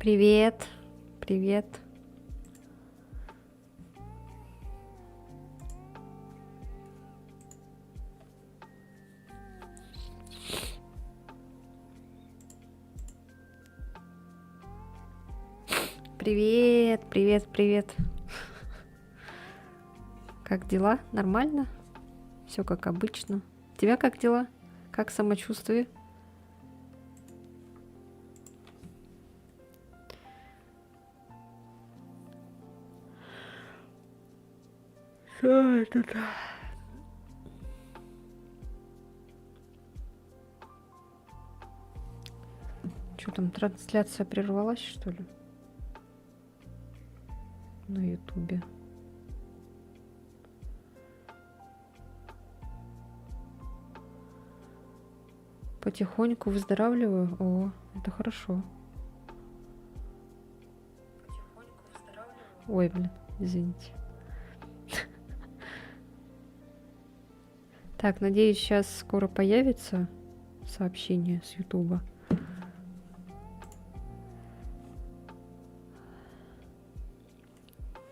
Привет. Привет. Привет, привет, привет. Как дела? Нормально? Все как обычно. У тебя как дела? Как самочувствие? Что это? Что там, трансляция прервалась, что ли? На ютубе. Потихоньку выздоравливаю. О, это хорошо. Потихоньку выздоравливаю. Ой, блин, извините. Так, надеюсь, сейчас скоро появится сообщение с ютуба.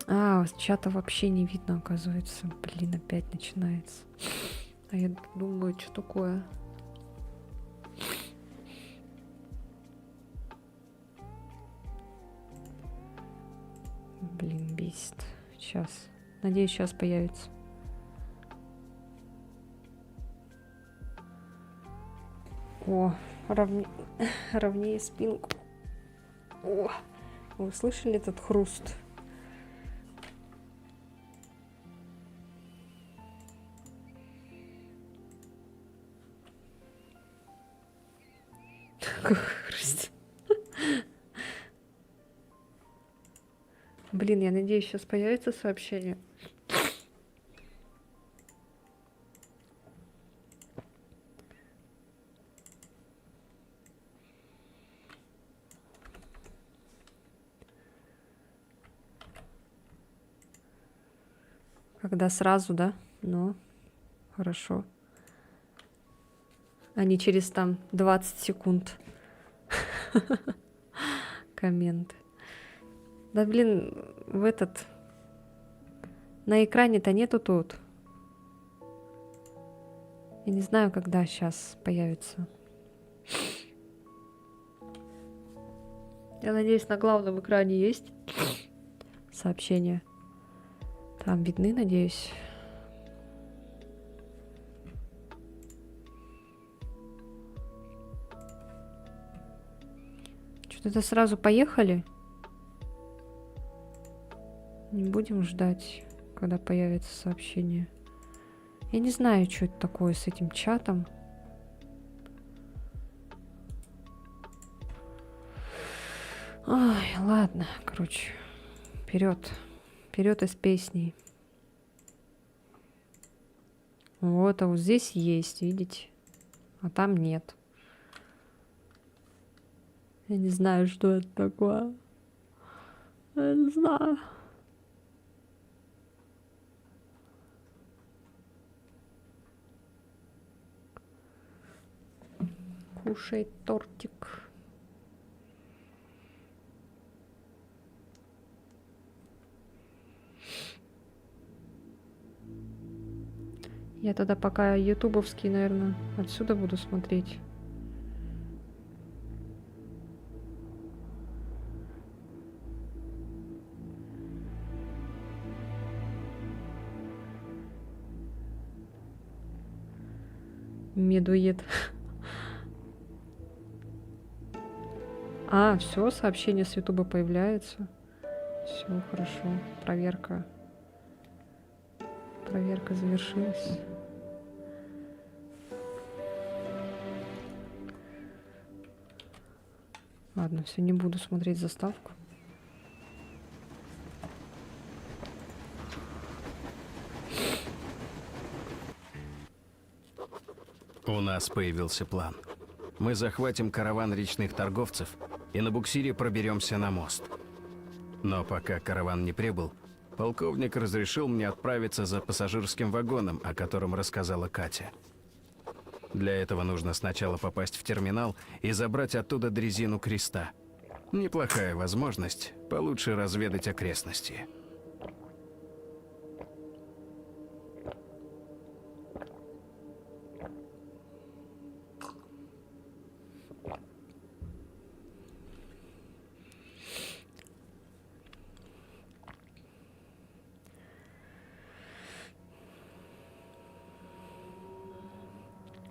А, с чата вообще не видно, оказывается. Блин, опять начинается. А я думаю, что такое? Блин, бесит. Сейчас. Надеюсь, сейчас появится. О, ровнее спинку. О, вы слышали этот хруст? Хруст. Блин, я надеюсь, сейчас появится сообщение. Когда сразу, да? Ну, хорошо. А не через там 20 секунд. Комменты. Да блин, на экране-то нету тут. Я не знаю, когда сейчас появится. Я надеюсь, на главном экране есть сообщения. Там видны, надеюсь. Что-то сразу поехали. Не будем ждать, когда появится сообщение. Я не знаю, что это такое с этим чатом. Ой, ладно, короче. Вперед. Вперед из песней. Вот, а вот здесь есть, видите? А там нет. Я не знаю, что это такое. Я не знаю. Кушай тортик. Я тогда пока ютубовский, наверное, отсюда буду смотреть. Медуед. А, все, сообщение с ютуба появляется. Все хорошо. Проверка. Проверка завершилась. Ладно, все, не буду смотреть заставку. У нас появился план. Мы захватим караван речных торговцев и на буксире проберемся на мост. Но пока караван не прибыл, полковник разрешил мне отправиться за пассажирским вагоном, о котором рассказала Катя. Для этого нужно сначала попасть в терминал и забрать оттуда дрезину креста. Неплохая возможность получше разведать окрестности.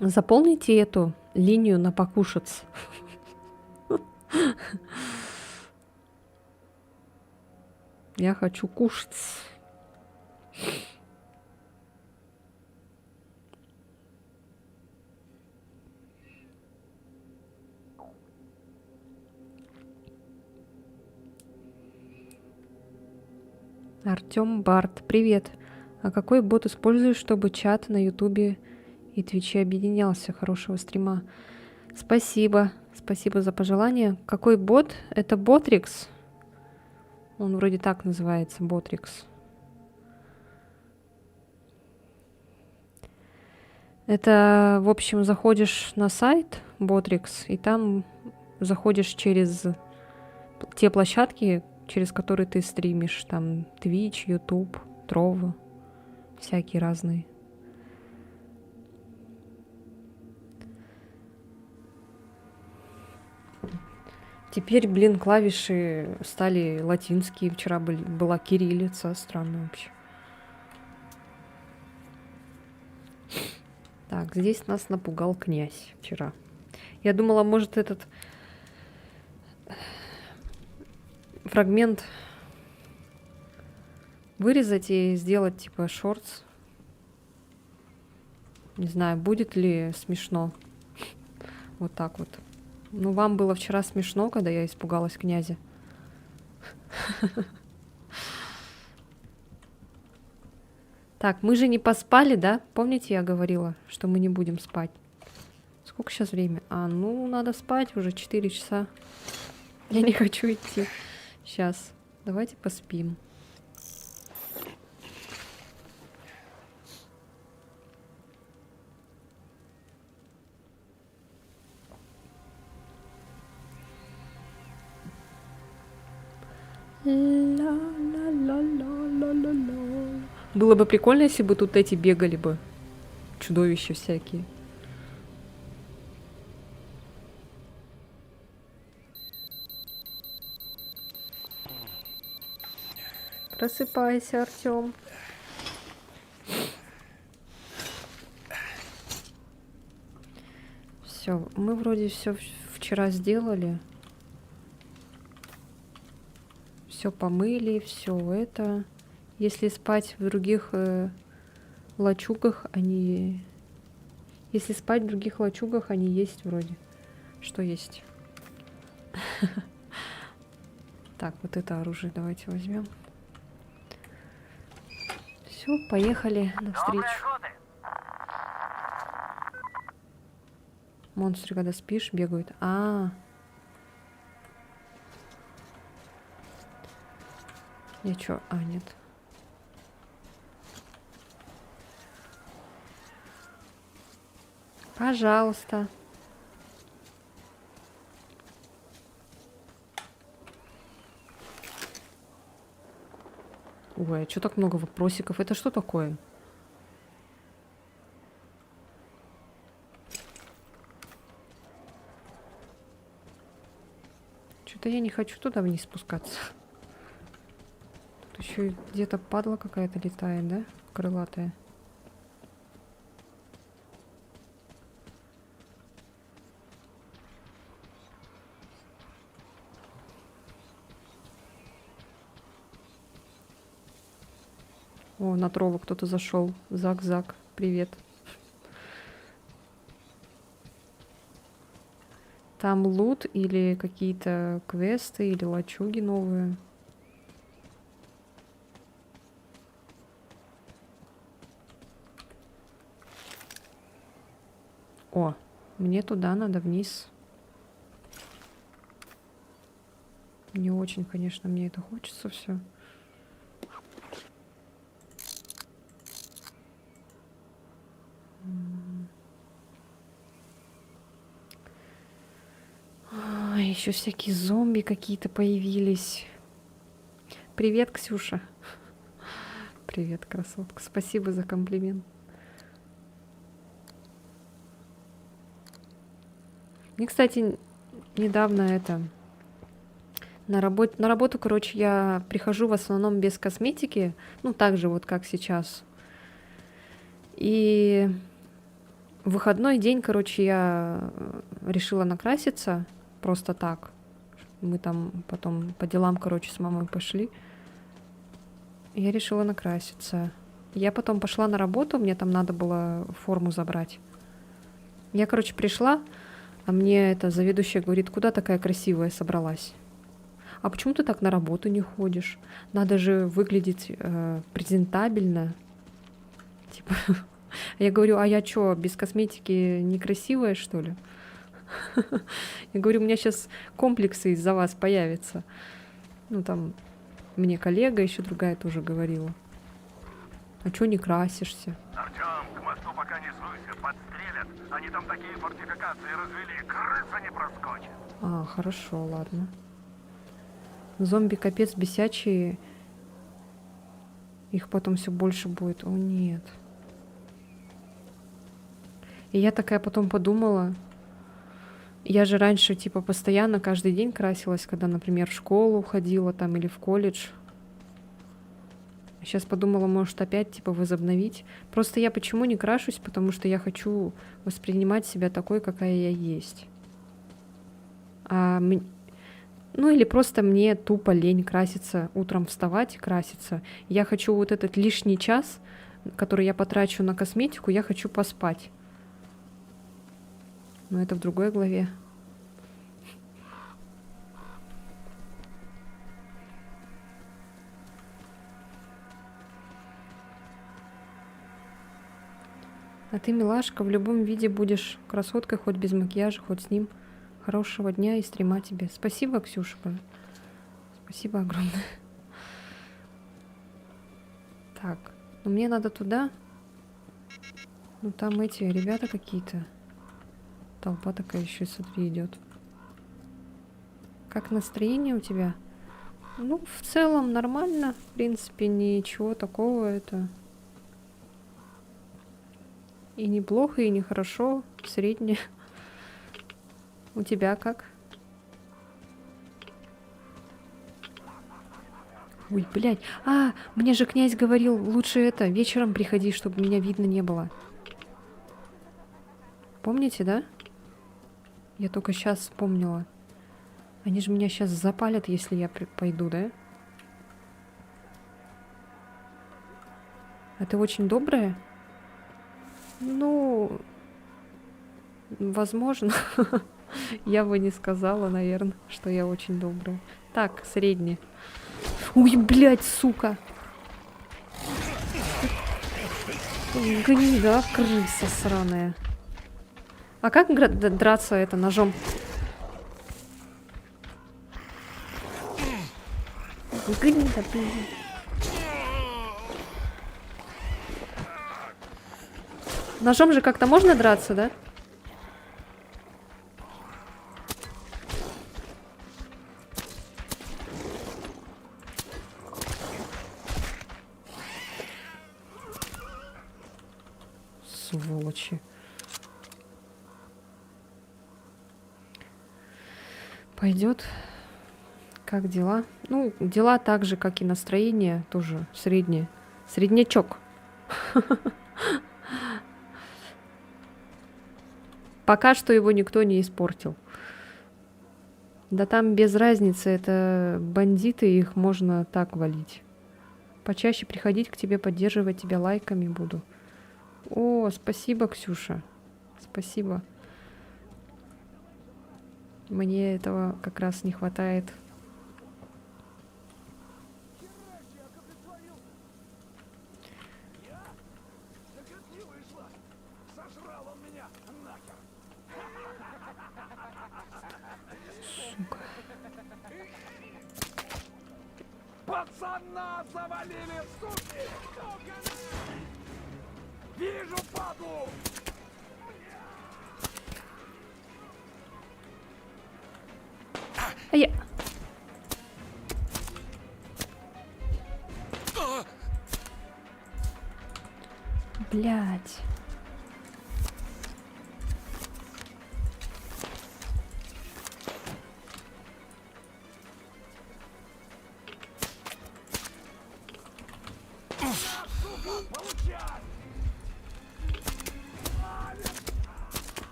Заполните эту линию на покушать. Я хочу кушать. Артём Барт, привет. А какой бот используешь, чтобы чат на Ютубе и Твиче объединялся? Хорошего стрима. Спасибо. Спасибо за пожелание. Какой бот? Это Ботрикс? Он вроде так называется, Ботрикс. Это, в общем, заходишь на сайт Ботрикс, и там заходишь через те площадки, через которые ты стримишь. Там Twitch, YouTube, Trovo, всякие разные. Теперь, блин, клавиши стали латинские. Вчера была кириллица. Странно вообще. Так, здесь нас напугал князь вчера. Я думала, может, этот фрагмент вырезать и сделать типа шортс. Не знаю, будет ли смешно. Вот так вот. Ну, вам было вчера смешно, когда я испугалась князя. Так, мы же не поспали, да? Помните, я говорила, что мы не будем спать? Сколько сейчас время? А, ну, надо спать, уже 4 часа. Я не хочу идти. Сейчас, давайте поспим. Было бы прикольно, если бы тут эти бегали бы. Чудовища всякие. Просыпайся, Артём. Все, мы вроде все вчера сделали. Все помыли, все это. Если спать в других лачугах, они... Если спать в других лачугах, они есть вроде. Что есть? Так, вот это оружие давайте возьмем. Все, поехали навстречу. Монстры, когда спишь, бегают. Я чё? А, нет. Пожалуйста. Ой, а чё так много вопросиков? Это что такое? Что-то я не хочу туда вниз спускаться. Тут еще и где-то падла какая-то летает, да? Крылатая. О, на трову кто-то зашел. Зак, привет. Там лут или какие-то квесты, или лачуги новые. О, мне туда надо, вниз. Не очень, конечно, мне это хочется все. Ой. еще всякие зомби какие-то появились. Привет, Ксюша. Привет, красотка. Спасибо за комплимент. Мне, кстати, недавно это... На работу, короче, я прихожу в основном без косметики. Ну, так же вот, как сейчас. И в выходной день, короче, я решила накраситься. Просто так. Мы там потом по делам, короче, с мамой пошли. Я решила накраситься. Я потом пошла на работу, мне там надо было форму забрать. Я, короче, пришла, а мне эта заведующая говорит, куда такая красивая собралась? А почему ты так на работу не ходишь? Надо же выглядеть презентабельно. Типа, я говорю, а я что, без косметики некрасивая, что ли? Я говорю, у меня сейчас комплексы из-за вас появятся. Ну, там, мне коллега еще другая тоже говорила. А чё не красишься? Артём, к мосту пока не суйся, подстрелят. Они там такие фортификации развели, крыса не проскочит. А, хорошо, ладно. Зомби капец бесячие. Их потом все больше будет. О, нет. И я такая потом подумала. Я же раньше, типа, постоянно каждый день красилась, когда, например, в школу ходила там или в колледж. Сейчас подумала, может, опять, типа, возобновить. Просто я почему не крашусь? Потому что я хочу воспринимать себя такой, какая я есть. Ну или просто мне тупо лень краситься, утром вставать и краситься. Я хочу вот этот лишний час, который я потрачу на косметику, я хочу поспать. Но это в другой главе. А ты, милашка, в любом виде будешь красоткой, хоть без макияжа, хоть с ним. Хорошего дня и стрима тебе. Спасибо, Ксюша. Спасибо огромное. Так, ну мне надо туда. Ну там эти ребята какие-то. Толпа такая еще, смотри, идет. Как настроение у тебя? Ну, в целом нормально. В принципе, ничего такого это. И неплохо, и нехорошо. Среднее. У тебя как? Ой, блядь. А, мне же князь говорил, лучше это, вечером приходи, чтобы меня видно не было. Помните, да? Я только сейчас вспомнила. Они же меня сейчас запалят, если я пойду, да? А ты очень добрая? Ну, возможно. Я бы не сказала, наверное, что я очень добрая. Так, средне. Ой, блядь, сука. Гнида, крыса сраная. А как драться это ножом? Гнида, блин. Ножом же как-то можно драться, да? Сволочи. Пойдет. Как дела? Ну, дела так же, как и настроение, тоже среднее. Среднячок. Пока что его никто не испортил. Да там без разницы, это бандиты, их можно так валить. Почаще приходить к тебе, поддерживать тебя лайками буду. О, спасибо, Ксюша. Спасибо. Мне этого как раз не хватает. Сука. Пацана завалили, суки! Вижу, падлу! А я... Блять.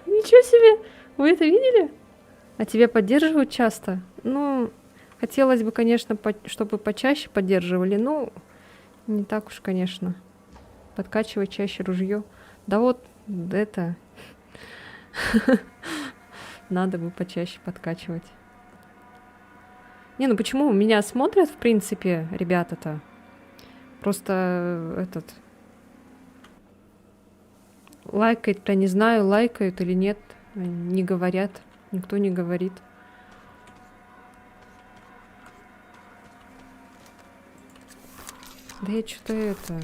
Ничего себе! Вы это видели? А тебя поддерживают часто? Ну, хотелось бы, конечно, чтобы почаще поддерживали, но не так уж, конечно. Подкачивать чаще ружье. Да вот это... Надо бы почаще подкачивать. Не, ну почему? Меня смотрят, в принципе, ребята-то. Просто этот... Лайкать-то не знаю, лайкают или нет. Не говорят. Никто не говорит. Да я что-то это...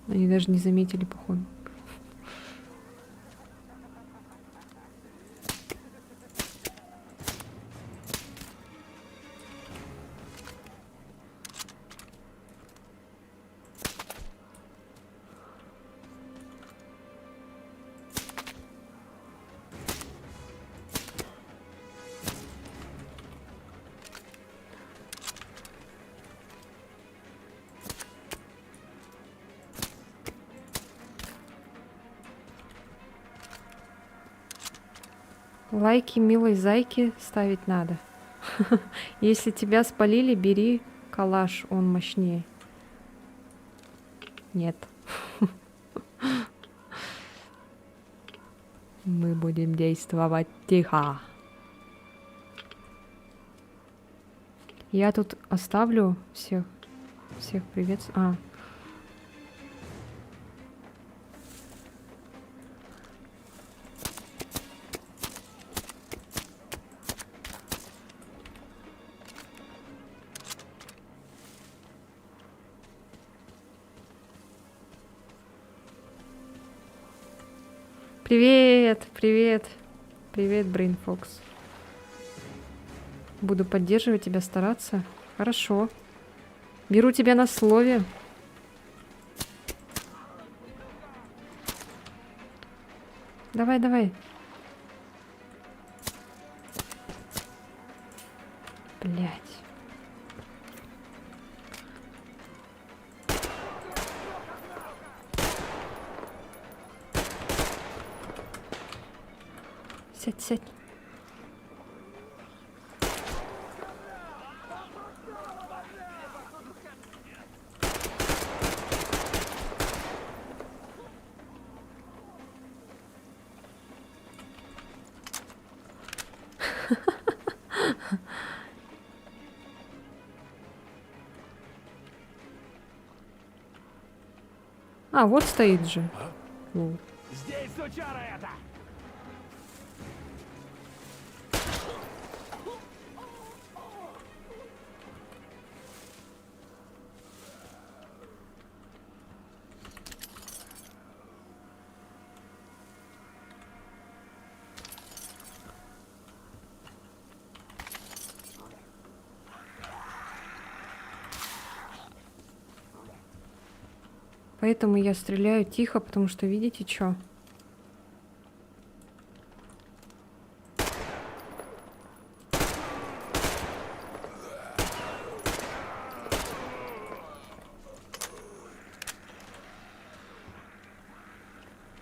Они даже не заметили, походу. Лайки милой зайки ставить надо. Если тебя спалили, бери калаш, он мощнее. Нет. Мы будем действовать тихо. Я тут оставлю всех привет. Привет, привет. Привет, Brain Fox. Буду поддерживать тебя, стараться. Хорошо. Беру тебя на слове. Давай, давай. Блять. Сядь, сядь. А, вот стоит же. Вот. Здесь сучара это! Поэтому я стреляю тихо, потому что видите, что?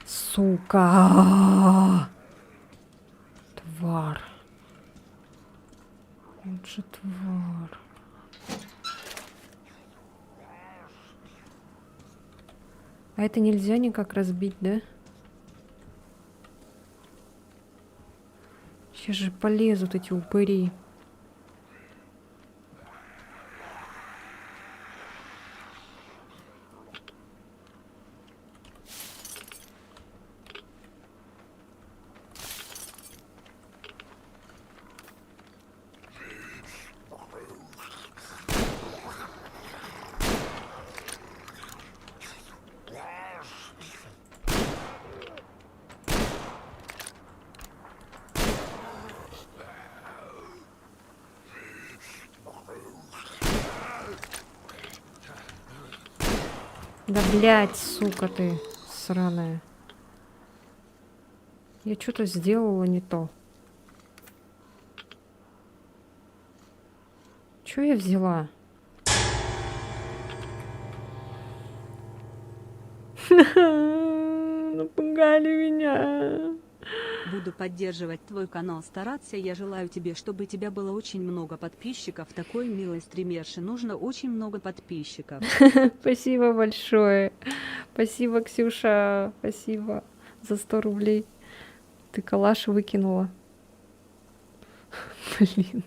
Сука! Тварь. Вот же тварь. А это нельзя никак разбить, да? Сейчас же полезут эти упыри. Да блядь, сука ты сраная. Я что-то сделала не то. Что я взяла? Напугали меня. Буду поддерживать твой канал, стараться. Я желаю тебе, чтобы у тебя было очень много подписчиков. Такой милой стримерши нужно очень много подписчиков. Спасибо большое. Спасибо, Ксюша. Спасибо за 100 рублей. Ты калаш выкинула. Блин.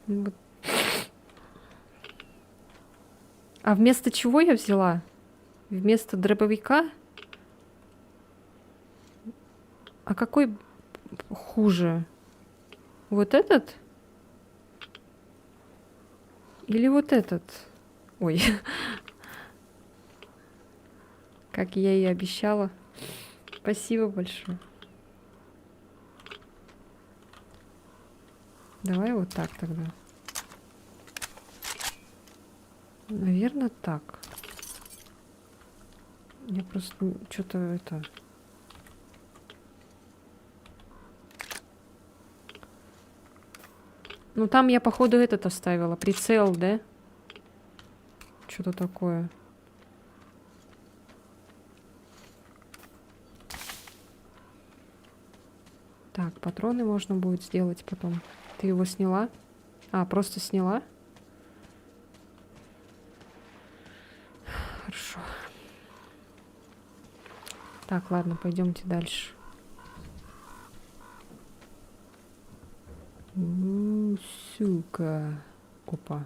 Вот. А вместо чего я взяла? Вместо дробовика? А какой хуже? Вот этот? Или вот этот? Ой. Как я и обещала. Спасибо большое. Давай вот так тогда. Наверное, так. Я просто что-то это... Ну, там я, походу, этот оставила. Прицел, да? Что-то такое. Так, патроны можно будет сделать потом. Ты его сняла? А, просто сняла? Хорошо. Так, ладно, пойдемте дальше. Сука. Опа.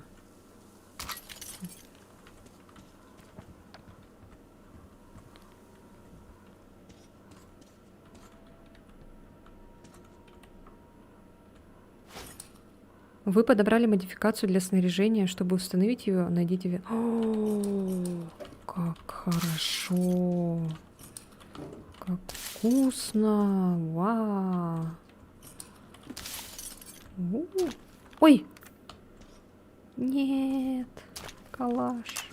Вы подобрали модификацию для снаряжения. Чтобы установить ее, найдите... О, как хорошо. Как вкусно. Вау. Ой! Нет, калаш.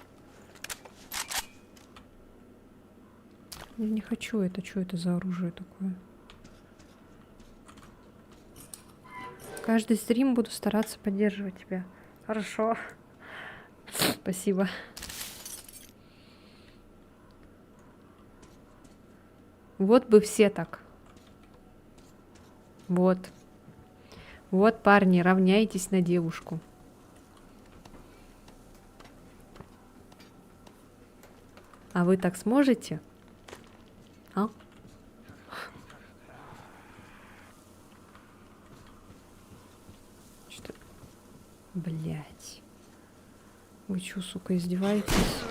Я не хочу это. Что это за оружие такое? Каждый стрим буду стараться поддерживать тебя. Хорошо. Спасибо. Вот бы все так. Вот. Вот, парни, равняйтесь на девушку. А вы так сможете? А? Что? Блять. Вы чё, сука, издеваетесь?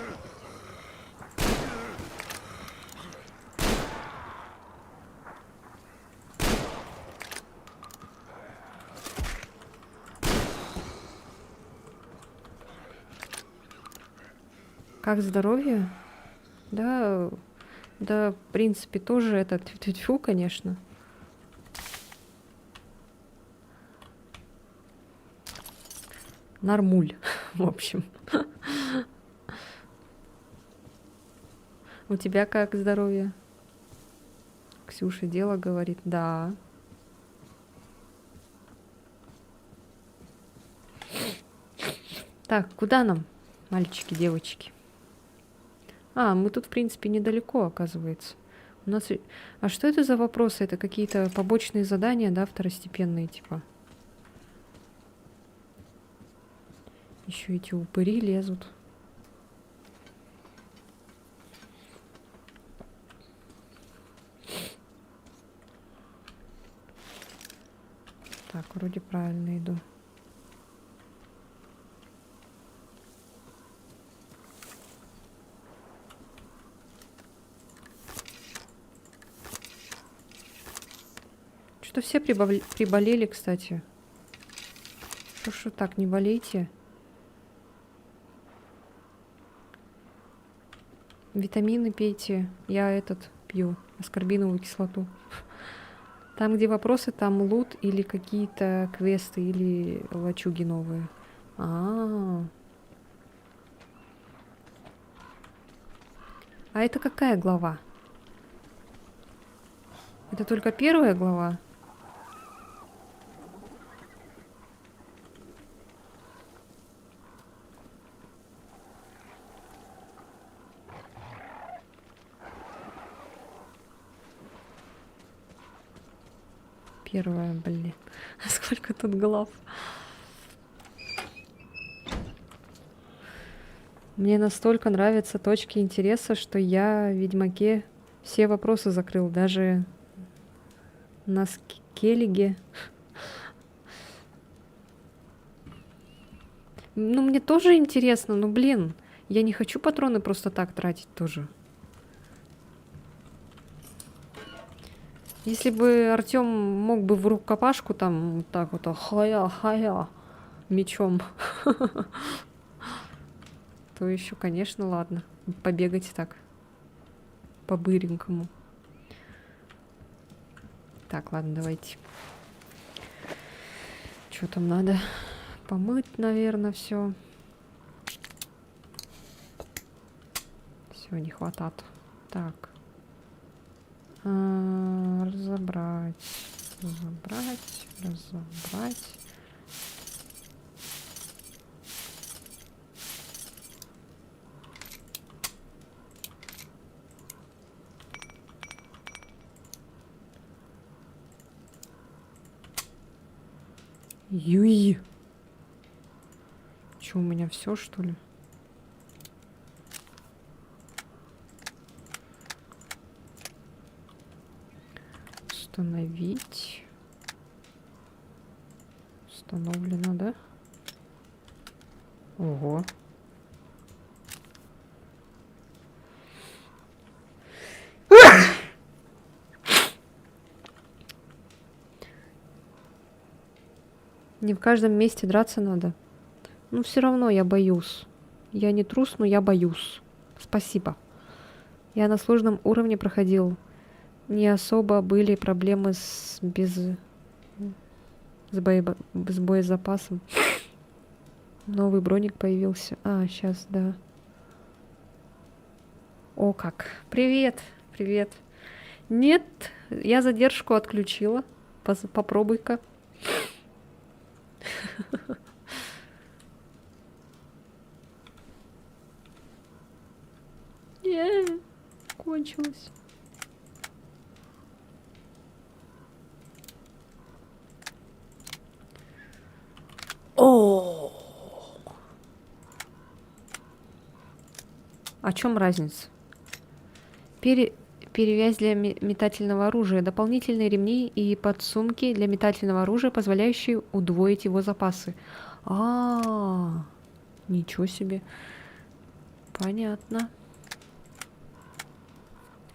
Как здоровье? Да, да, в принципе, тоже это тьфу-тьфу, конечно. Нормуль, в общем. У тебя как здоровье? Ксюша дело говорит, да. Так, куда нам, мальчики, девочки? А, мы тут, в принципе, недалеко, оказывается. У нас... А что это за вопросы? Это какие-то побочные задания, да, второстепенные, типа? Еще эти упыри лезут. вроде правильно иду. Что все приболели, кстати. Что так, не болейте. Витамины пейте. Я этот пью. Аскорбиновую кислоту. Там, где вопросы, там лут или какие-то квесты, или лачуги новые. А это какая глава? Это только первая глава? Первая, блин. Сколько тут глав? Мне настолько нравятся точки интереса, что я в Ведьмаке все вопросы закрыл, даже на Скеллиге. Ну, мне тоже интересно, но, блин, я не хочу патроны просто так тратить тоже. Если бы Артём мог бы в рукопашку там вот так вот хая мечом, то еще, конечно, ладно. Побегать так по-быренькому. Так, ладно, давайте. Что там надо? Помыть, наверное, все. Все, не хватает. Так. Разобрать. Юй. Че, у меня все, что ли? Установить. Установлено, да? Ого. Не в каждом месте драться надо. Ну, все равно я боюсь. Я не трус, но я боюсь. Спасибо. Я на сложном уровне проходил. Не особо были проблемы с боезапасом. Новый броник появился. А, сейчас, да. О, как. Привет, привет. Нет, я задержку отключила. Попробуй-ка. Кончилось. О! О чем разница? Перевязь для метательного оружия, дополнительные ремни и подсумки для метательного оружия, позволяющие удвоить его запасы. Ничего себе. Понятно.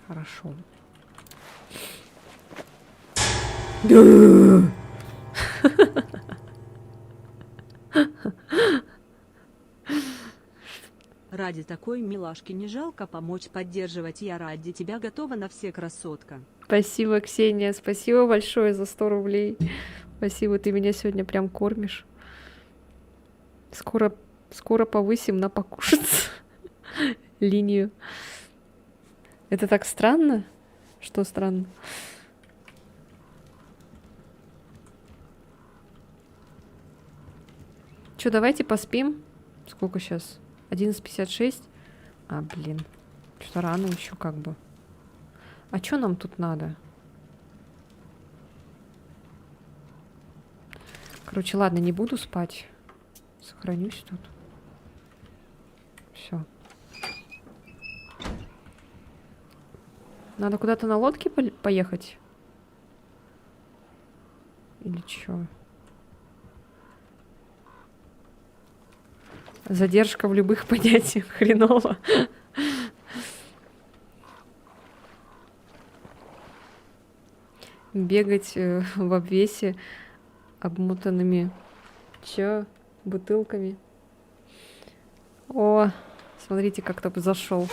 Хорошо. Ради такой милашки не жалко помочь поддерживать. Я ради тебя готова на все, красотка. Спасибо, Ксения. Спасибо большое за 100 рублей. Спасибо, ты меня сегодня прям кормишь. Скоро повысим на покушать линию. Это так странно? Что странно? Чё, давайте поспим. Сколько сейчас? 11:56. Блин. Что-то рано еще как бы. А что нам тут надо? Короче, ладно, не буду спать. Сохранюсь тут. Все. Надо куда-то на лодке поехать? Или чё? Задержка в любых понятиях хреново. Бегать в обвесе обмотанными бутылками. О, смотрите, как-то зашел.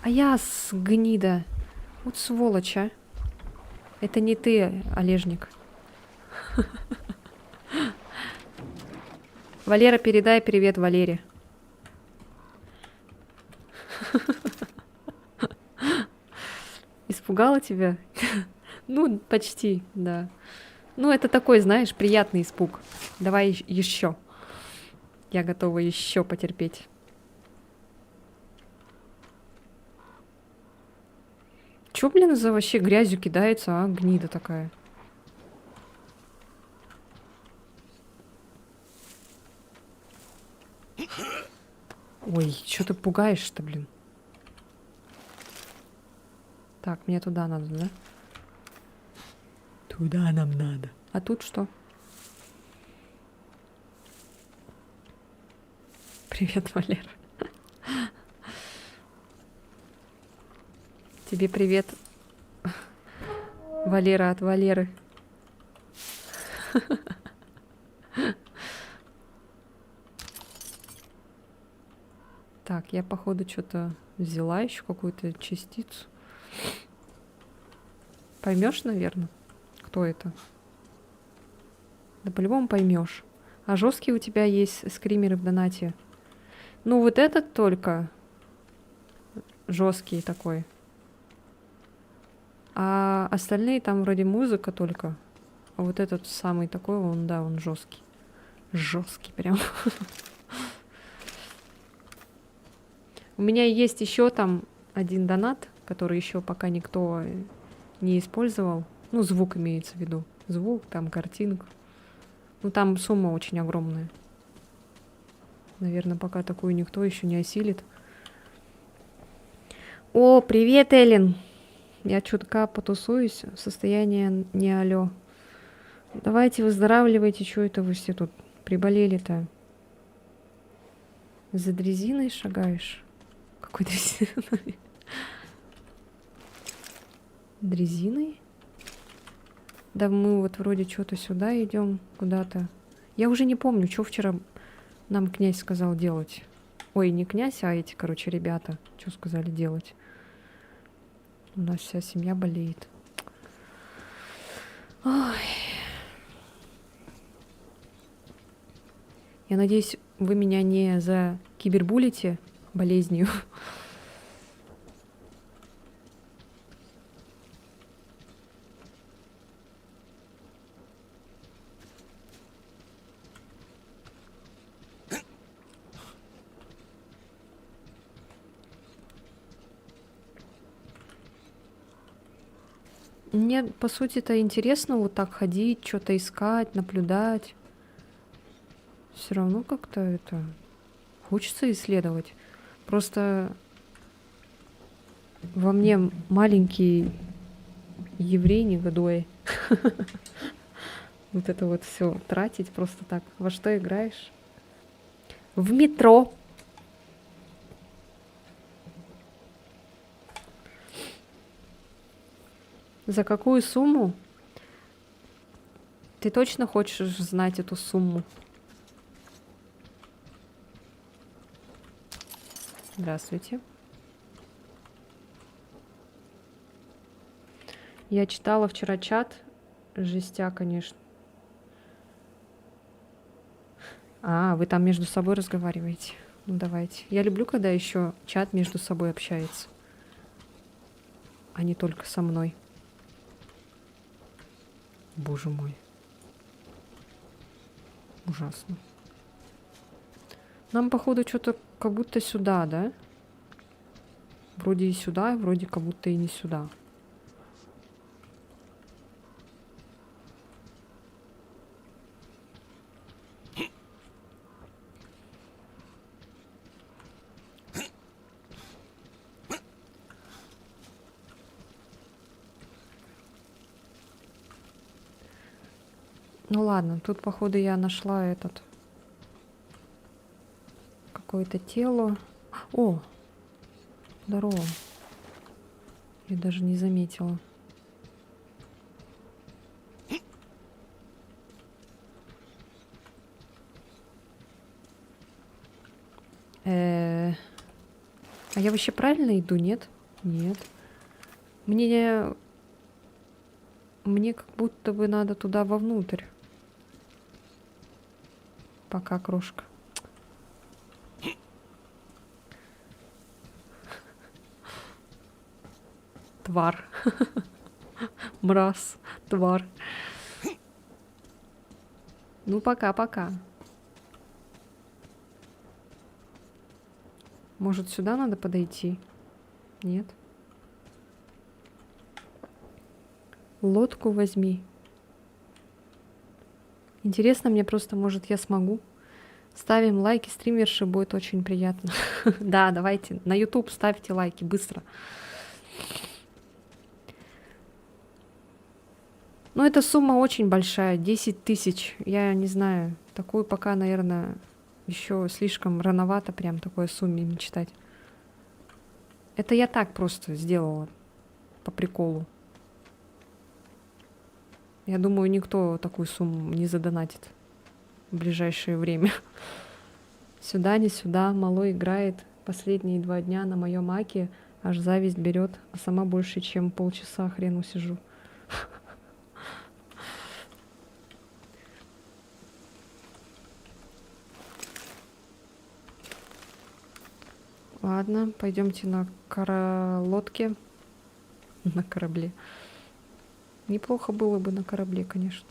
А я гнида. Вот сволочь, а. Это не ты, Олежник. Валера, передай привет Валере. Испугала тебя? Ну, почти, да. Ну, это такой, знаешь, приятный испуг. Давай еще. Я готова еще потерпеть. Чё, блин, за вообще грязью кидается, а? Гнида такая. Ой, что ты пугаешь-то, блин? Так, мне туда надо, да? Туда нам надо. А тут что? Привет, Валера. Тебе привет, Валера от Валеры. Так, я походу что-то взяла еще какую-то частицу. Поймешь, наверное, кто это? Да по-любому поймешь. А жесткие у тебя есть скримеры в донате. Ну вот этот только жесткий такой. А остальные там вроде музыка только. А вот этот самый такой, он, да, он жесткий. Жесткий прям. У меня есть еще там один донат, который еще пока никто не использовал. Ну, звук имеется в виду. Звук, там картинка. Ну, там сумма очень огромная. Наверное, пока такую никто еще не осилит. О, привет, Эллен! Я чутка потусуюсь. Состояние не алё. Давайте выздоравливайте. Что это вы все тут приболели-то? За дрезиной шагаешь? Какой дрезиной? Дрезиной? Да мы вот вроде что-то сюда идем куда-то. Я уже не помню, что вчера нам князь сказал делать. Ой, не князь, а эти, короче, ребята. Что сказали делать? У нас вся семья болеет. Ой. Я надеюсь, вы меня не закибербулите болезнью. Мне, по сути, это интересно вот так ходить, что-то искать, наблюдать. Все равно как-то это хочется исследовать. Просто во мне маленький еврей негодуй. Вот это вот все тратить просто так. Во что играешь? В метро. За какую сумму? Ты точно хочешь знать эту сумму? Здравствуйте. Я читала вчера чат. Жестя, конечно. А, вы там между собой разговариваете. Ну давайте. Я люблю, когда еще чат между собой общается, а не только со мной. Боже мой. Ужасно. Нам, походу, что-то как будто сюда, да? Вроде и сюда, вроде как будто и не сюда. Ну ладно, тут, походу, я нашла этот какое-то тело. О, здорово. Я даже не заметила. А я вообще правильно иду, нет? Нет. Мне как будто бы надо туда вовнутрь. Пока, крошка. Твар. Мраз. Твар. Ну, пока-пока. Может, сюда надо подойти? Нет? Лодку возьми. Интересно, мне просто, может, я смогу. Ставим лайки, стримерши, будет очень приятно. Да, давайте, на YouTube ставьте лайки, быстро. Ну, эта сумма очень большая, 10 тысяч. Я не знаю, такую пока, наверное, еще слишком рановато прям такой сумме мечтать. Это я так просто сделала, по приколу. Я думаю, никто такую сумму не задонатит в ближайшее время. Сюда, не сюда, мало играет. Последние 2 дня на моем аке аж зависть берет, а сама больше, чем полчаса хрену сижу. Ладно, пойдемте на лодке. На корабле. Неплохо было бы на корабле, конечно.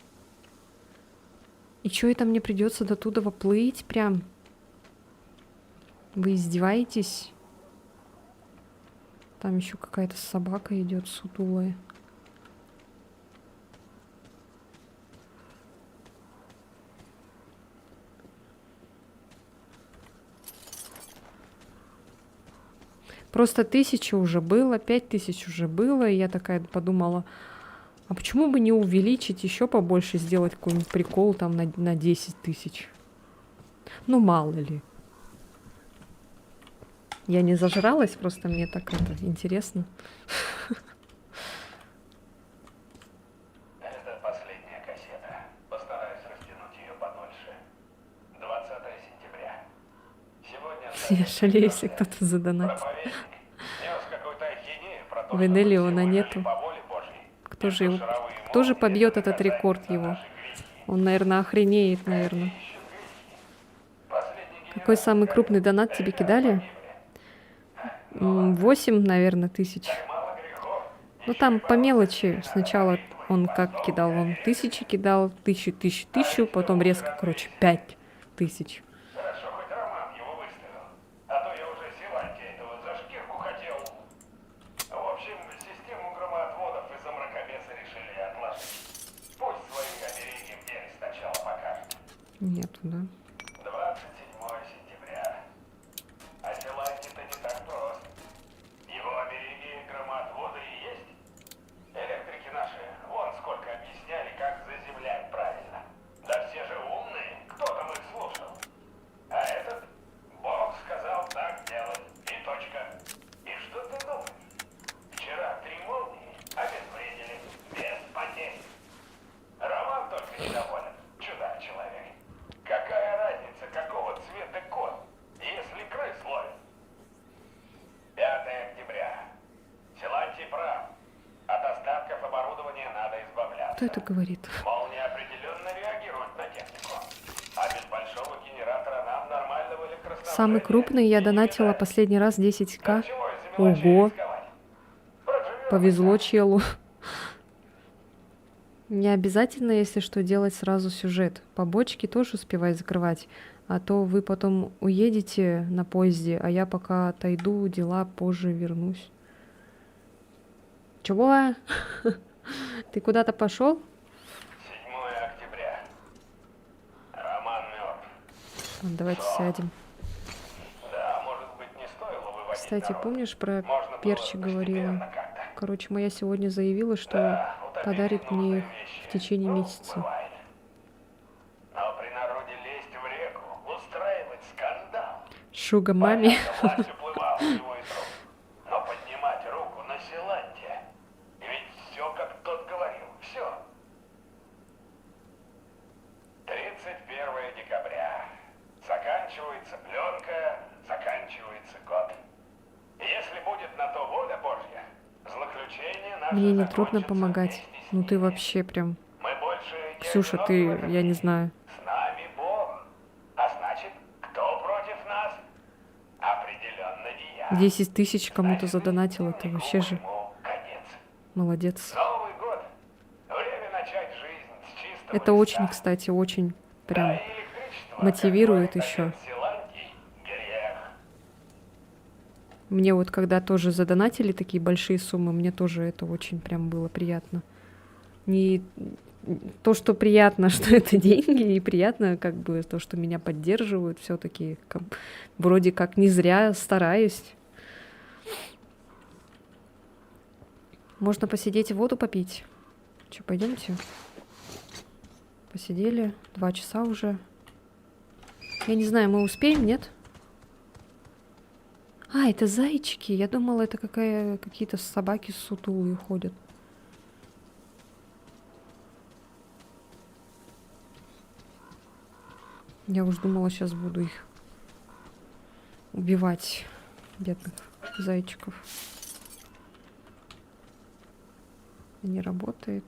И что это мне придется до туда плыть прям? Вы издеваетесь? Там еще какая-то собака идет сутулая. Просто 1000 уже было, 5000 уже было, и я такая подумала, а почему бы не увеличить еще побольше, сделать какой-нибудь прикол там на 10 тысяч? Ну, мало ли. Я не зажралась, просто мне так это интересно. Это последняя кассета. Постараюсь растянуть ее подольше. 20 сентября. Сегодня... Я жалею, если кто-то задонатит. Проповедник нес какую-то ахинею про то, В что Энелиона мы все нету. умерли по воле Божьей. Кто же, его, Шаровые кто же молнии побьет этот наказание рекорд за его? наши грехи. Он, наверное, охренеет, наверное. Последний Какой генерал самый крупный донат тебе кидали? 8, наверное, тысяч. мало грехов. Ну там по мелочи. Сначала он как кидал? Он 1000 кидал, 1000, потом резко, короче, 5000. Хорошо, хоть Роман его выставил. А то я уже Силантия этого за шкирку хотел. В общем, систему громоотводов из-за мракобеса решили отложить. Пусть свои обереги в деле сначала покажет. Нету, да? 27 сентября. А Силантий-то не так прост. Его обереги громоотвода и есть. Электрики наши вон сколько объясняли, как заземлять правильно. Да все же умные, кто там их слушал? А этот Бог сказал так делать, и точка. И что ты думаешь? Вчера 3 молнии обезвредили, без потерь. Роман только недоволен, чудак-человек. Какая разница, какого цвета кот, если крыс ловит? 5 октября. Силантий прав. От остатков оборудования надо избавляться. Кто это говорит? Молния определенно реагирует на технику. А без большого генератора нам нормального электроснабжения Самый крупный я не донатила видать. последний раз 10к. Для чего из-за мелочей Ого, рисковать? Проживем повезло и челу. Не обязательно, если что, делать сразу сюжет. Побочки тоже успевай закрывать. А то вы потом уедете на поезде, а я пока отойду, дела позже вернусь. Чего? Ты куда-то пошел? 7 октября. Роман мертв. Давайте сядем. Да, может быть, не стоило выводить Кстати, народ. помнишь, про Можно было перчик говорила? постепенно как-то. Короче, моя сегодня заявила, что Да, утопить подарит мне их ненужные вещи. в течение Ну, месяца. бывает. Но при народе лезть в реку, устраивать скандал. Шуга маме. Понятно, власть уплывала у него из рук. Но поднимать руку на Силанте. Ведь все, как тот говорил, все. 31 декабря. Заканчивается пленка, заканчивается год. Если будет на то воля Божья, злоключение наше Мне не трудно закончится помогать. вместе с Ну ты ними. вообще прям... Мы больше не Ксюша, одиноки ты, в этом я не мире. знаю. С нами Бог. А значит, кто против нас? Определенно не я. 10 тысяч кому-то Значит, задонатил, это дневнику вообще же моему конец. молодец. Новый год. Время начать жизнь с чистого Это очень, листа. кстати, очень Да прям и электричество, мотивирует как еще. говорит отец Силантий, грех. Мне вот когда тоже задонатили такие большие суммы, мне тоже это очень прям было приятно. Не то, что приятно, что это деньги, и приятно как бы то, что меня поддерживают все-таки. Вроде как не зря стараюсь. Можно посидеть и воду попить. Че, пойдемте? Посидели. 2 часа уже. Я не знаю, мы успеем, нет? А, это зайчики. Я думала, это какие-то собаки сутулые ходят. Я уж думала, сейчас буду их убивать, бедных зайчиков. Не работает.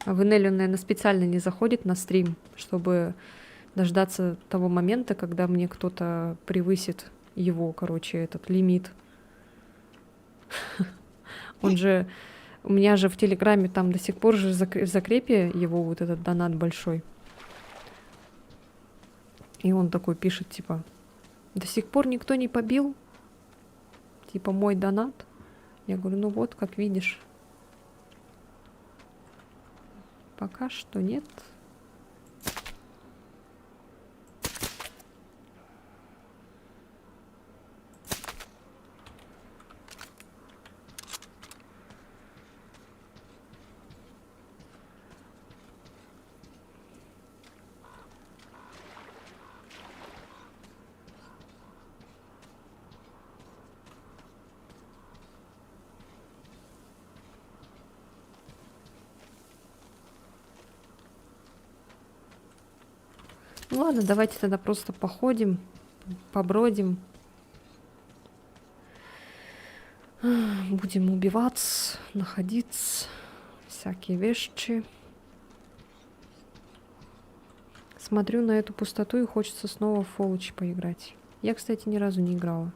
А Венель, он, наверное, специально не заходит на стрим, чтобы дождаться того момента, когда мне кто-то превысит его, короче, этот лимит. Он же... У меня же в Телеграме там до сих пор же в закрепе его вот этот донат большой. И он такой пишет, типа, до сих пор никто не побил, типа, мой донат. Я говорю, ну вот, как видишь. Пока что нет. Ну ладно, давайте тогда просто походим, побродим. Будем убиваться, находиться, всякие вещи. Смотрю на эту пустоту и хочется снова в Fallout поиграть. Я, кстати, ни разу не играла.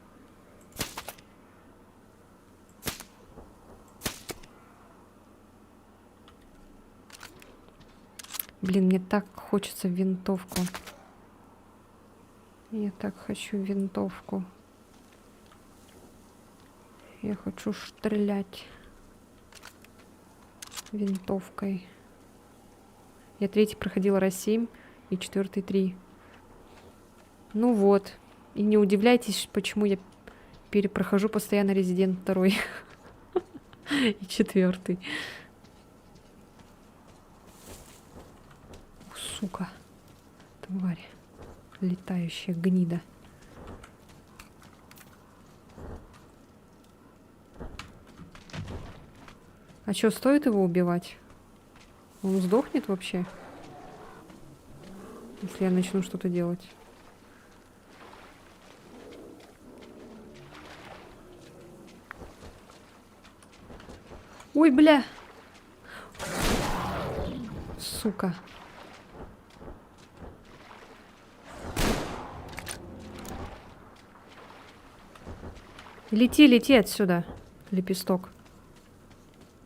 Блин, мне так хочется винтовку. Я так хочу винтовку. Я хочу стрелять винтовкой. Я 3-й проходила раз 7 и 4-й 3. Ну вот. И не удивляйтесь, почему я перепрохожу постоянно Resident 2 и 4. Сука. Тварь. Летающая гнида. А что, стоит его убивать? Он сдохнет вообще? Если я начну что-то делать. Ой, бля! Сука. Лети, лети отсюда, лепесток.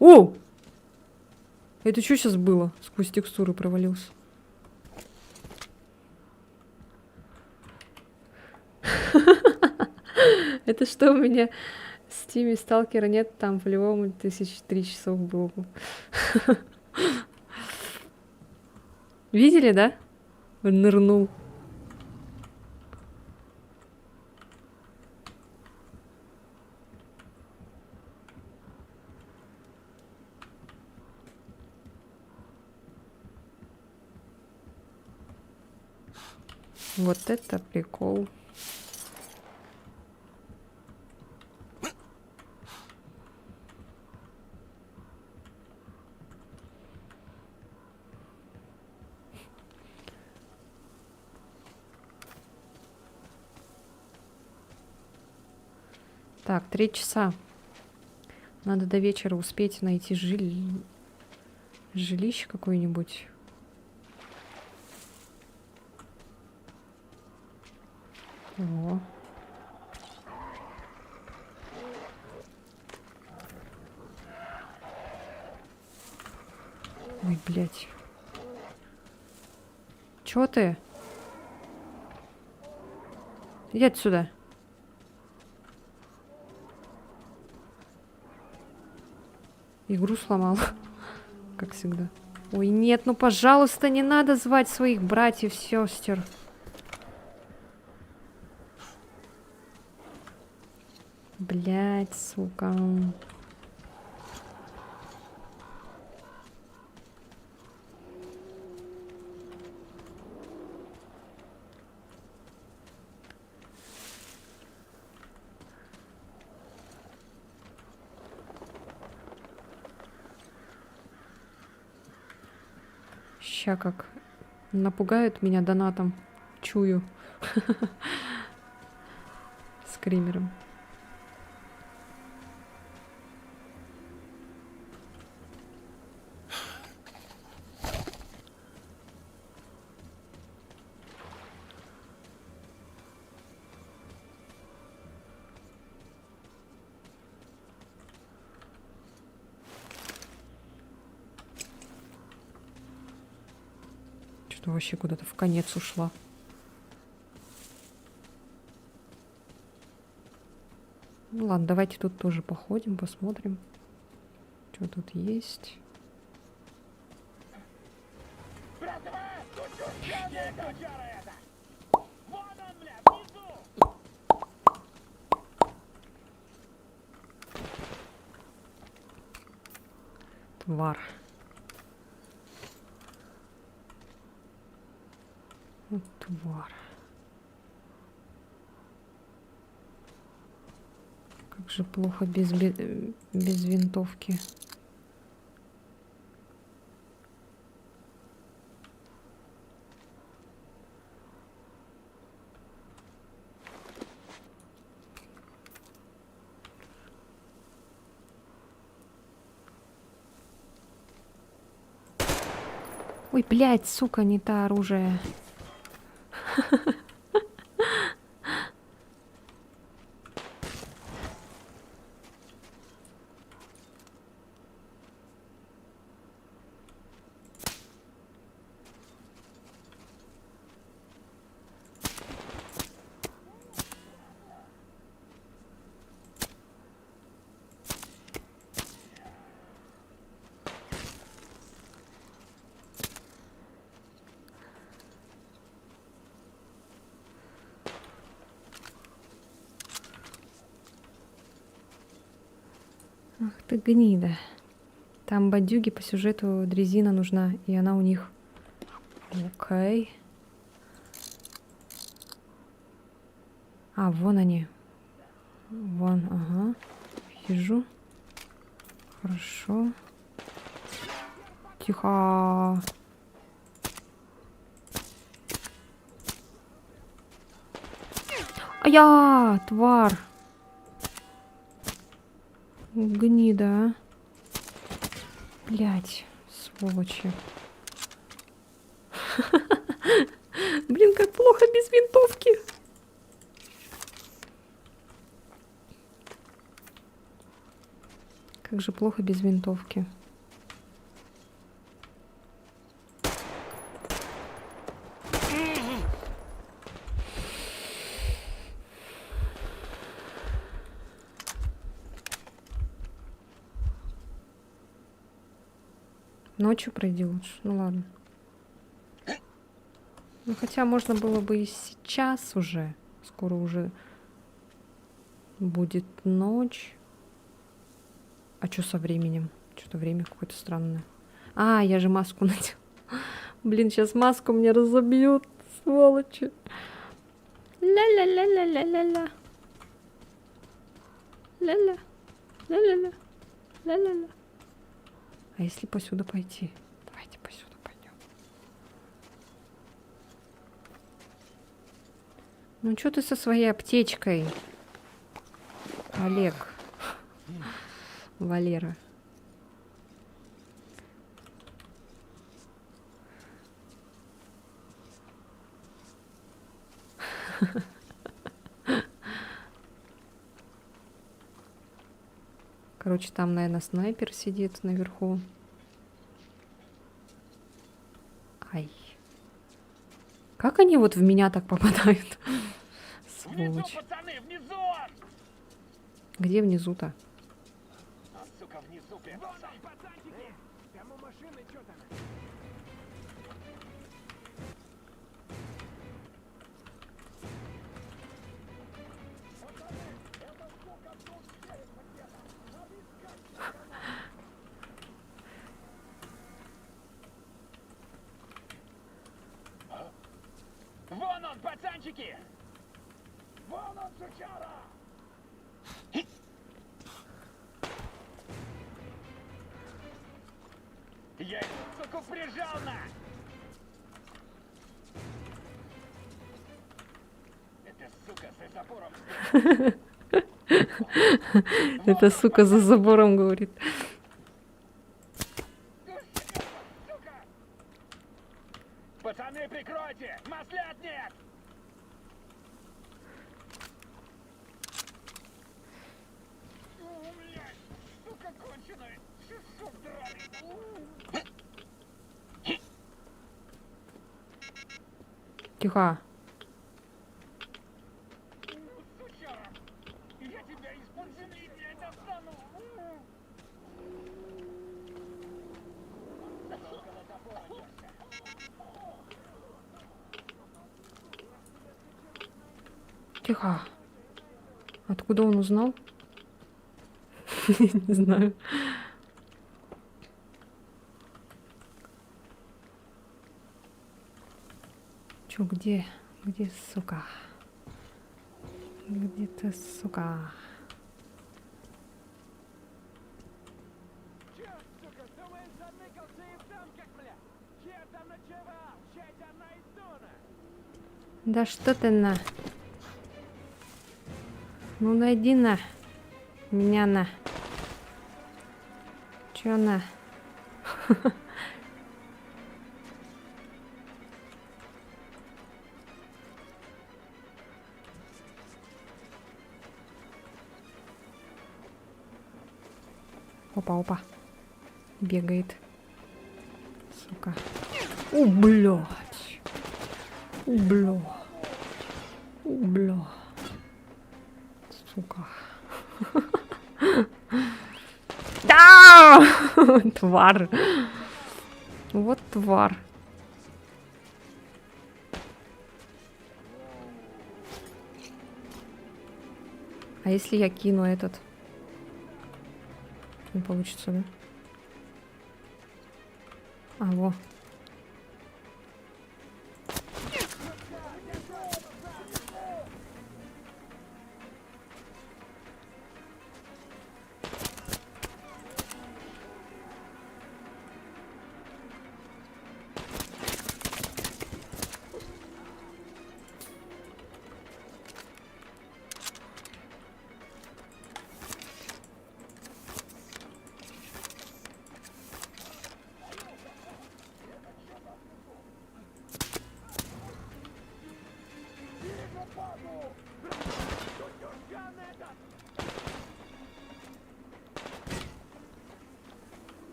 О! Это что сейчас было? Сквозь текстуры провалился. Это что у меня в Стиме Сталкера нет, там по-любому 1003 часов было бы. Видели, да? Он нырнул. Вот это прикол. Так, 3 часа. Надо до вечера успеть найти жилище какое-нибудь. О. Ой, блядь. Чё ты? Иди отсюда. Игру сломал, как всегда. Ой, нет, ну, пожалуйста, не надо звать своих братьев, сестер. Блять, сука. Ща как напугают меня донатом. Чую. Скримером. Что-то вообще куда-то в конец ушла. Ну ладно, давайте тут тоже походим, посмотрим, что тут есть. Тварь. Вот тварь. Как же плохо без винтовки. Ой, блядь, сука, не та оружие. Ах ты гнида. Там бандюги по сюжету дрезина нужна, и она у них. Окей. А, вон они. Вон, ага. Вижу. Хорошо. Тихо. А-я, тварь. Гнида, а. Блять, сволочи. Блин, как плохо без винтовки. Как же плохо без винтовки. Ночью пройди лучше. Ну ладно. Ну хотя можно было бы и сейчас уже. Скоро уже будет ночь. А что со временем? Что-то время какое-то странное. А, я же маску надела. Блин, сейчас маску мне разобьют. Сволочи. Ля-ля-ля-ля-ля-ля-ля. Ля-ля. Ля-ля-ля. Ля-ля-ля. А если посюда пойти? Давайте посюда пойдем. Ну что ты со своей аптечкой, Олег? Валера. Короче, там, наверное, снайпер сидит наверху. Ай. Как они вот в меня так попадают? Сволочь. пацаны, внизу! Где внизу-то? Сука, внизу прятался. Пацанчики! Там у машины что-то. Вон он, пацанчики! Вон он, сучара! Я эту суку прижал на! Эта сука за забором. Эта сука за забором говорит. Сука! Пацаны, прикройте! Маслят нет! Блядь, сука конченая! Сука драный! Тихо. Сучара! Я тебя из-под земли, блядь, достану! Тихо. Откуда он узнал? Не знаю. Чё, где? Где, сука? Где ты, сука? Чё, сука, думаешь, заныкался и сам как, бля? Че там ночевал? Ща тебя найду, на! Да что ты на? Ну найди на. Меня на. Чё на? Опа, опа. Бегает. Сука. У, блядь. У, бля. У, бля. Сука. Да! Тварь. Вот тварь. А если я кину этот? Не получится, да? А, во.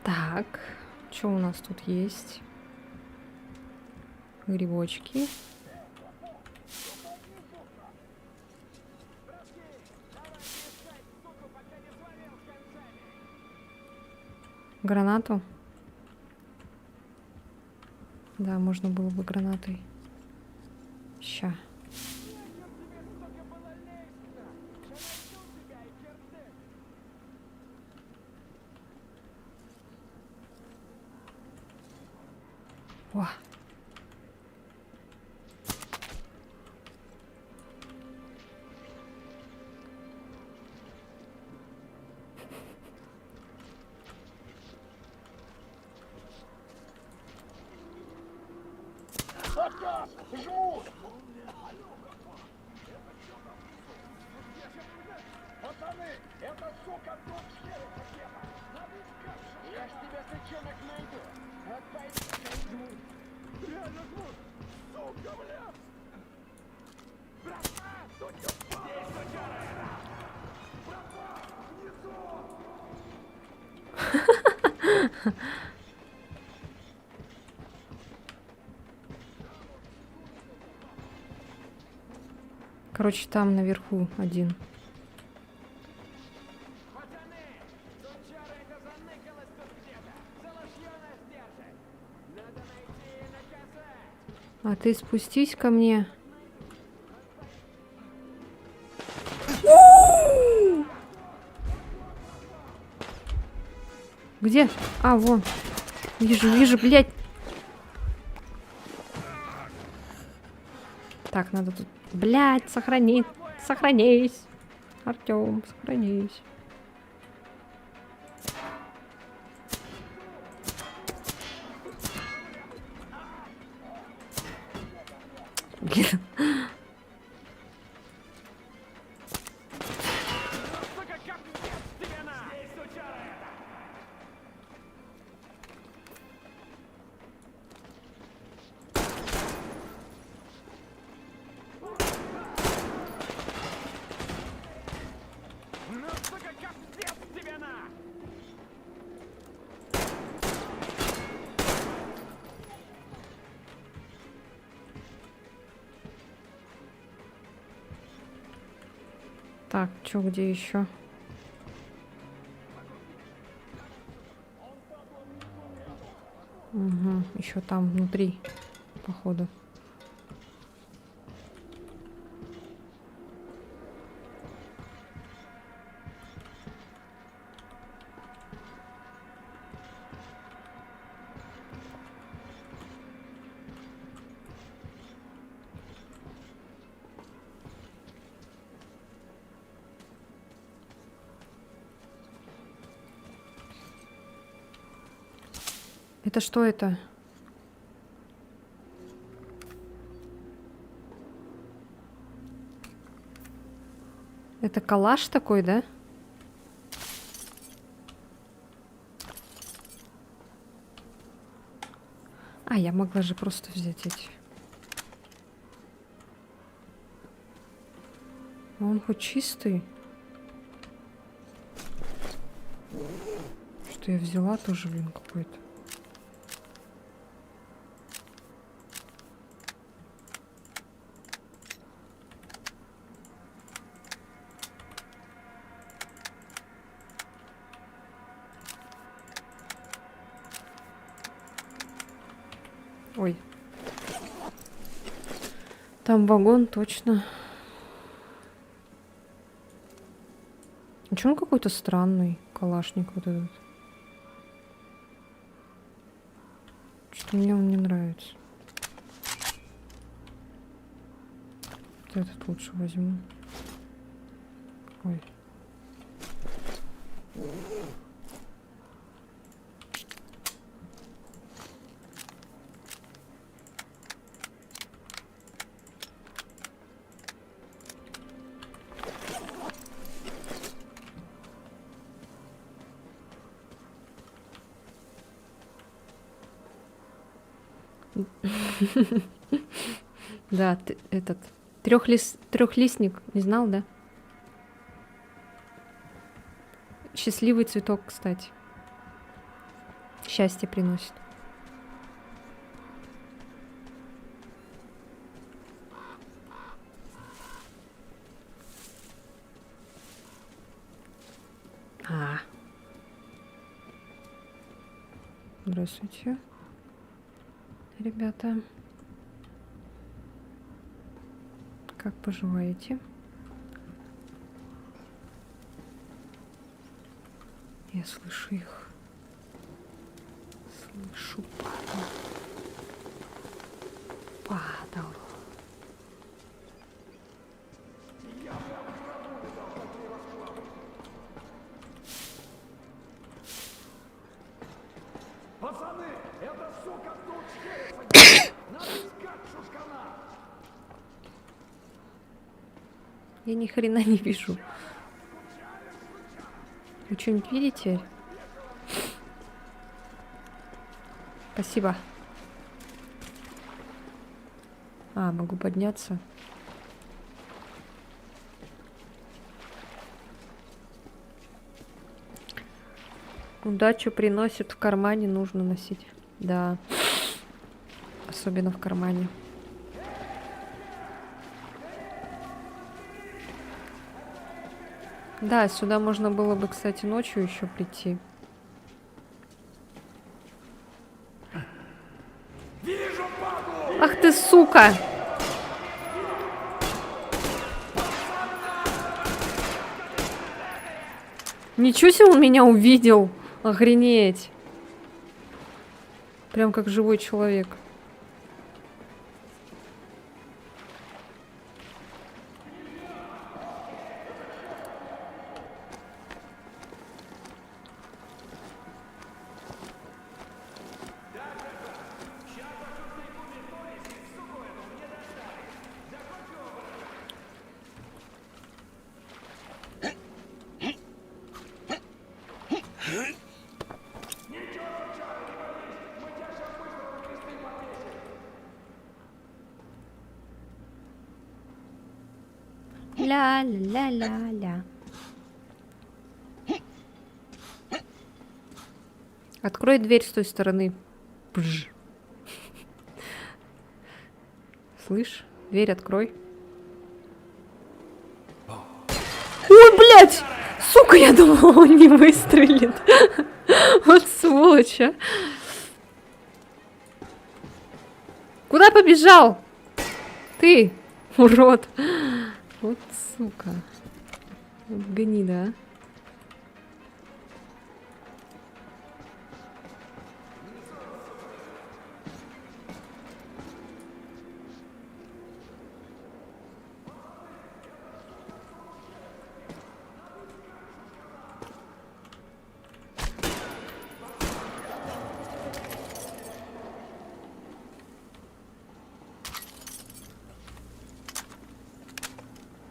Так, что у нас тут есть? грибочки. Гранату. Да, можно было бы гранатой. Ща. О. Короче, там наверху один. А ты спустись ко мне. Где? А, вон. Вижу, блядь. Так, надо тут... Блядь, сохранить. Сохранись. Артём, сохранись. Блин. Так, чё, где еще? Угу, еще там внутри, походу. Это что это? Это калаш такой, да? А, я могла же просто взять эти. А он хоть чистый? Что я взяла тоже, блин, какой-то. Ой. Там вагон, точно. А чё он какой-то странный, калашник вот этот? Что-то мне он не нравится. Вот этот лучше возьму. Ой. Да, этот трехлистник, не знал, да? Счастливый цветок, кстати. Счастье приносит. А. Здравствуйте, ребята. Как поживаете? Я слышу их. Слышу падал. Падал. Пацаны, эта сука тут шкерится! Надо искать Шушкана! Я ни хрена не вижу. Вы что-нибудь видите? Спасибо. А, могу подняться. Удачу приносит, в кармане нужно носить. Да. Особенно в кармане. Да, сюда можно было бы, кстати, ночью еще прийти. Ах ты, сука! Ничего себе, он меня увидел. Охренеть. Прям как живой человек. Ля-ля-ля-ля-ля. Открой дверь с той стороны. Бж. Слышь, дверь открой. Ой, блядь! Сука, я думала, он не выстрелит. Вот сволочь, а. Куда побежал? Ты, урод. Вот сука. Вот гнида, а.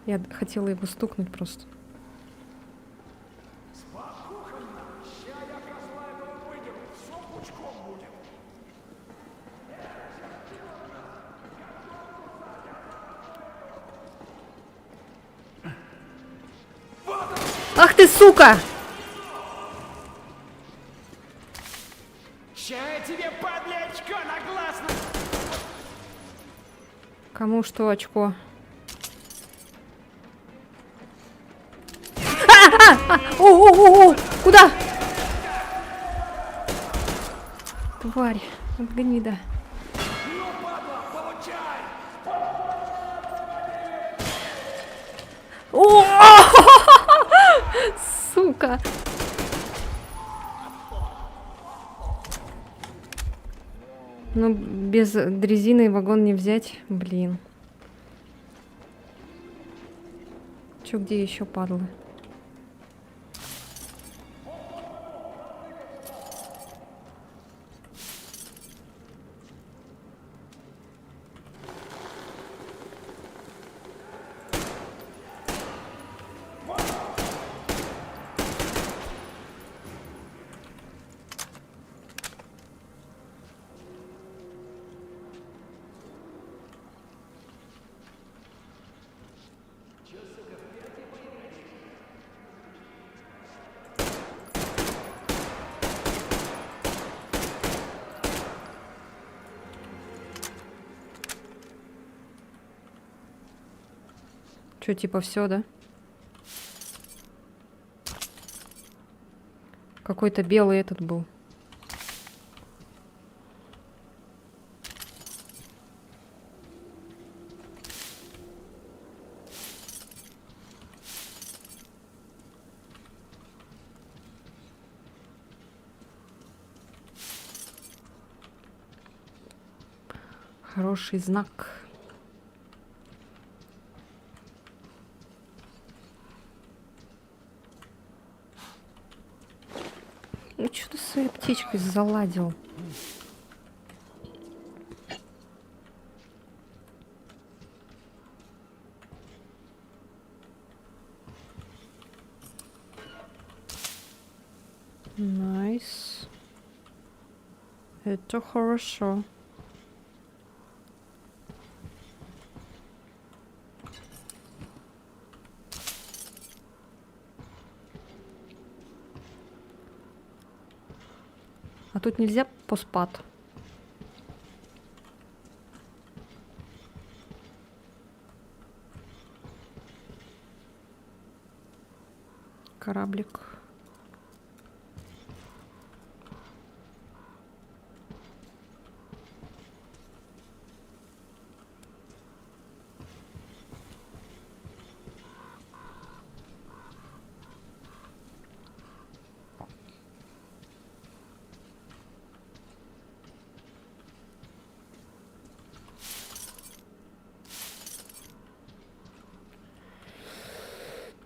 Я хотела его стукнуть просто. Ах ты, сука! Ща я тебе, падля, очко на глаз Кому что очко? О! Куда? Тварь, вот гнида. О! Сука. Ну, без дрезины вагон не взять, блин. Чё, где еще падлы? Что, типа все, да? Какой-то белый этот был. Хороший знак. Ну что ты своей птичкой заладил? Найс. Это хорошо. А тут нельзя поспать. Кораблик.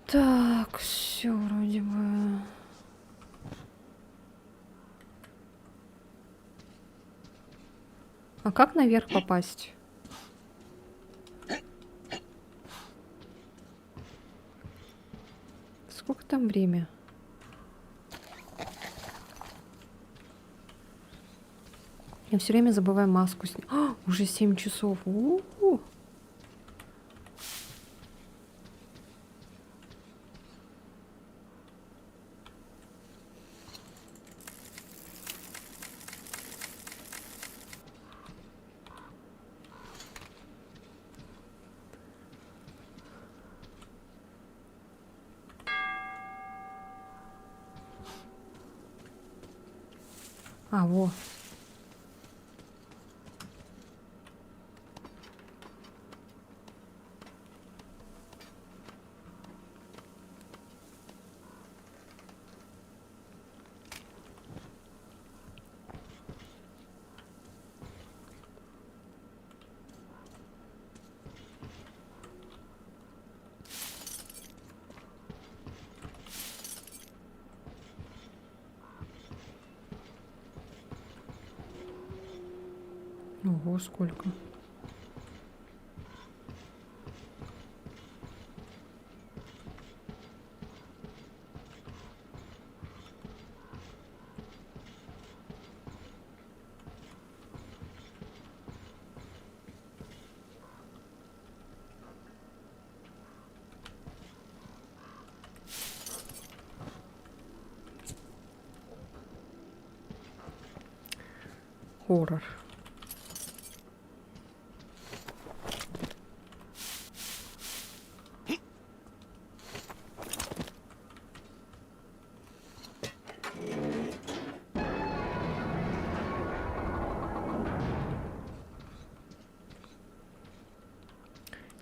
Так, все вроде бы. А как наверх попасть? Сколько там время? Я все время забываю маску снять. Уже 7 часов. У-у-у. А, во. Ого, сколько. Хоррор.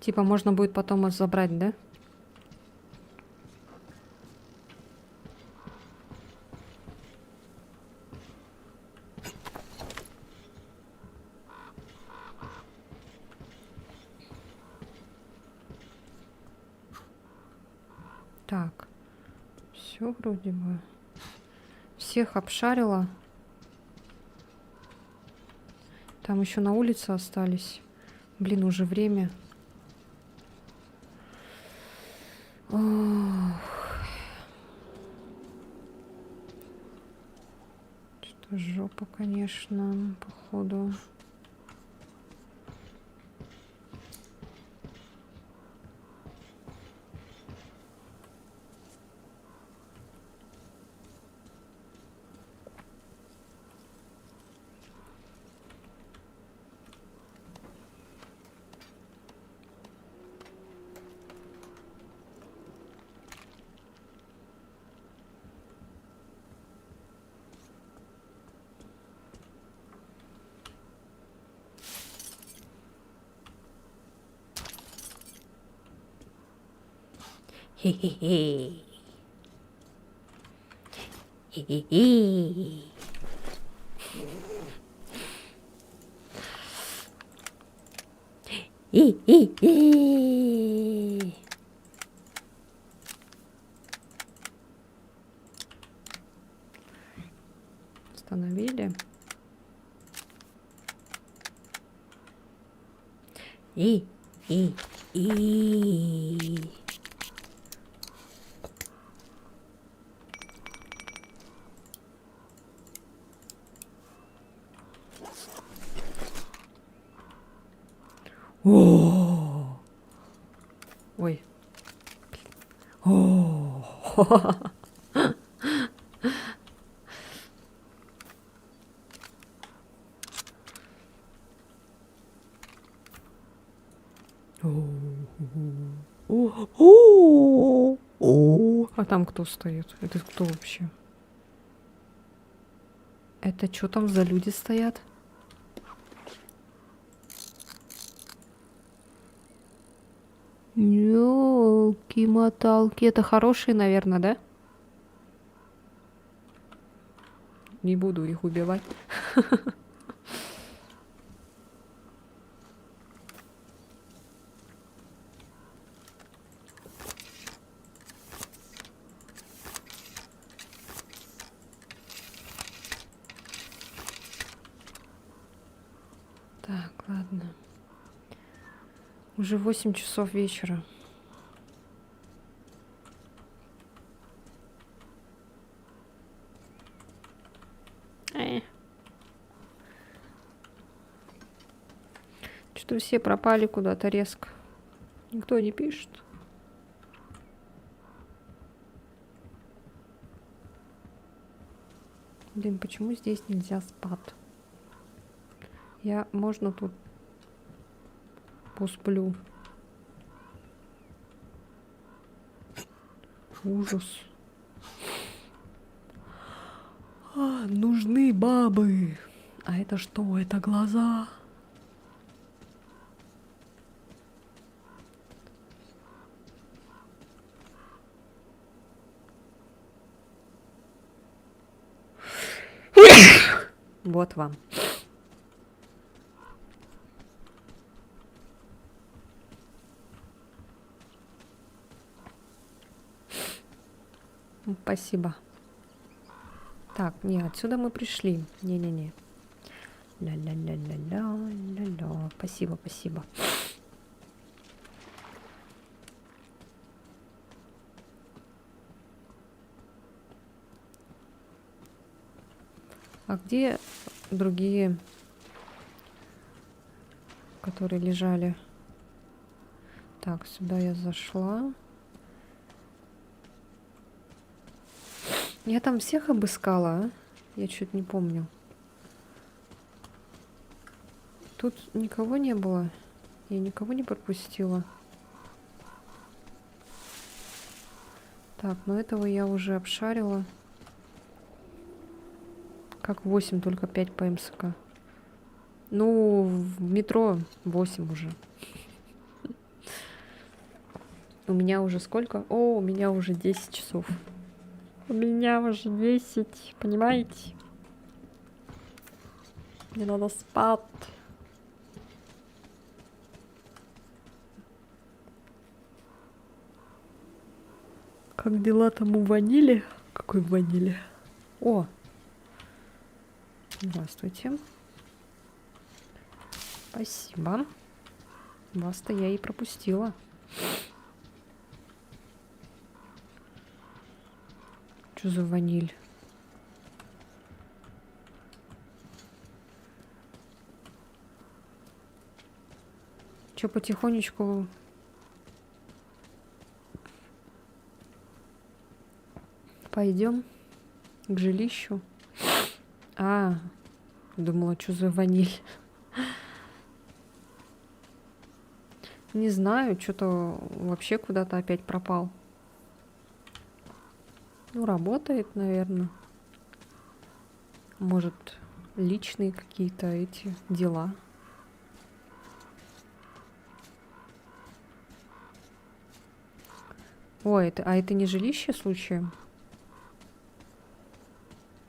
Типа можно будет потом забрать, да? Так, все вроде бы. Всех обшарила. Там еще на улице остались. Блин, уже время. Ох. Что жопа, конечно, походу. Хе-хе-хе. Хе-хе-хе. Хе-хе-хе. Установили. И. О. Ой. О. А там кто стоит? Это кто вообще? Это что там за люди стоят? Ёлки-моталки. Это хорошие, наверное, да? Не буду их убивать. Так, ладно. Уже 8 часов вечера. Что-то все пропали куда-то резко. Никто не пишет. Блин, почему здесь нельзя спать? Можно тут посплю. Ужас. Нужны бабы. А это что? Это глаза? Вот вам. Спасибо. Так, не, отсюда мы пришли. Не-не-не. Ля-ля-ля-ля-ля-ля-ля. Спасибо, спасибо. А где другие, которые лежали? Так, сюда я зашла. Я там всех обыскала, а? Я что-то не помню. Тут никого не было. Я никого не пропустила. Так, ну этого я уже обшарила. Как 8, только 5 по МСК. Ну, в метро 8 уже. У меня уже сколько? О, у меня уже 10 часов. У меня уже 10, понимаете? Мне надо спать. Как дела там у ванили? Какой ванили? О! Здравствуйте. Спасибо. Вас-то я и пропустила. Что за ваниль? Че, потихонечку пойдем к жилищу? А, думала, что за ваниль. Не знаю, что-то вообще куда-то опять пропал. Ну, работает, наверное. Может, личные какие-то эти дела. Ой, а это не жилище случаем?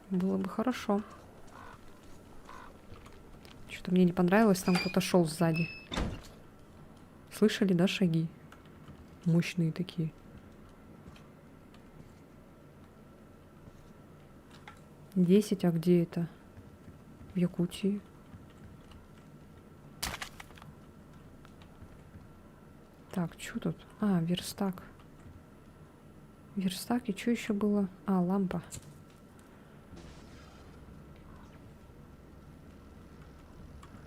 Было бы хорошо. Что-то мне не понравилось, там кто-то шел сзади. Слышали, да, шаги? Мощные такие. 10, а где это? В Якутии. Так, что тут? А, верстак. Верстак, и что еще было? А, лампа.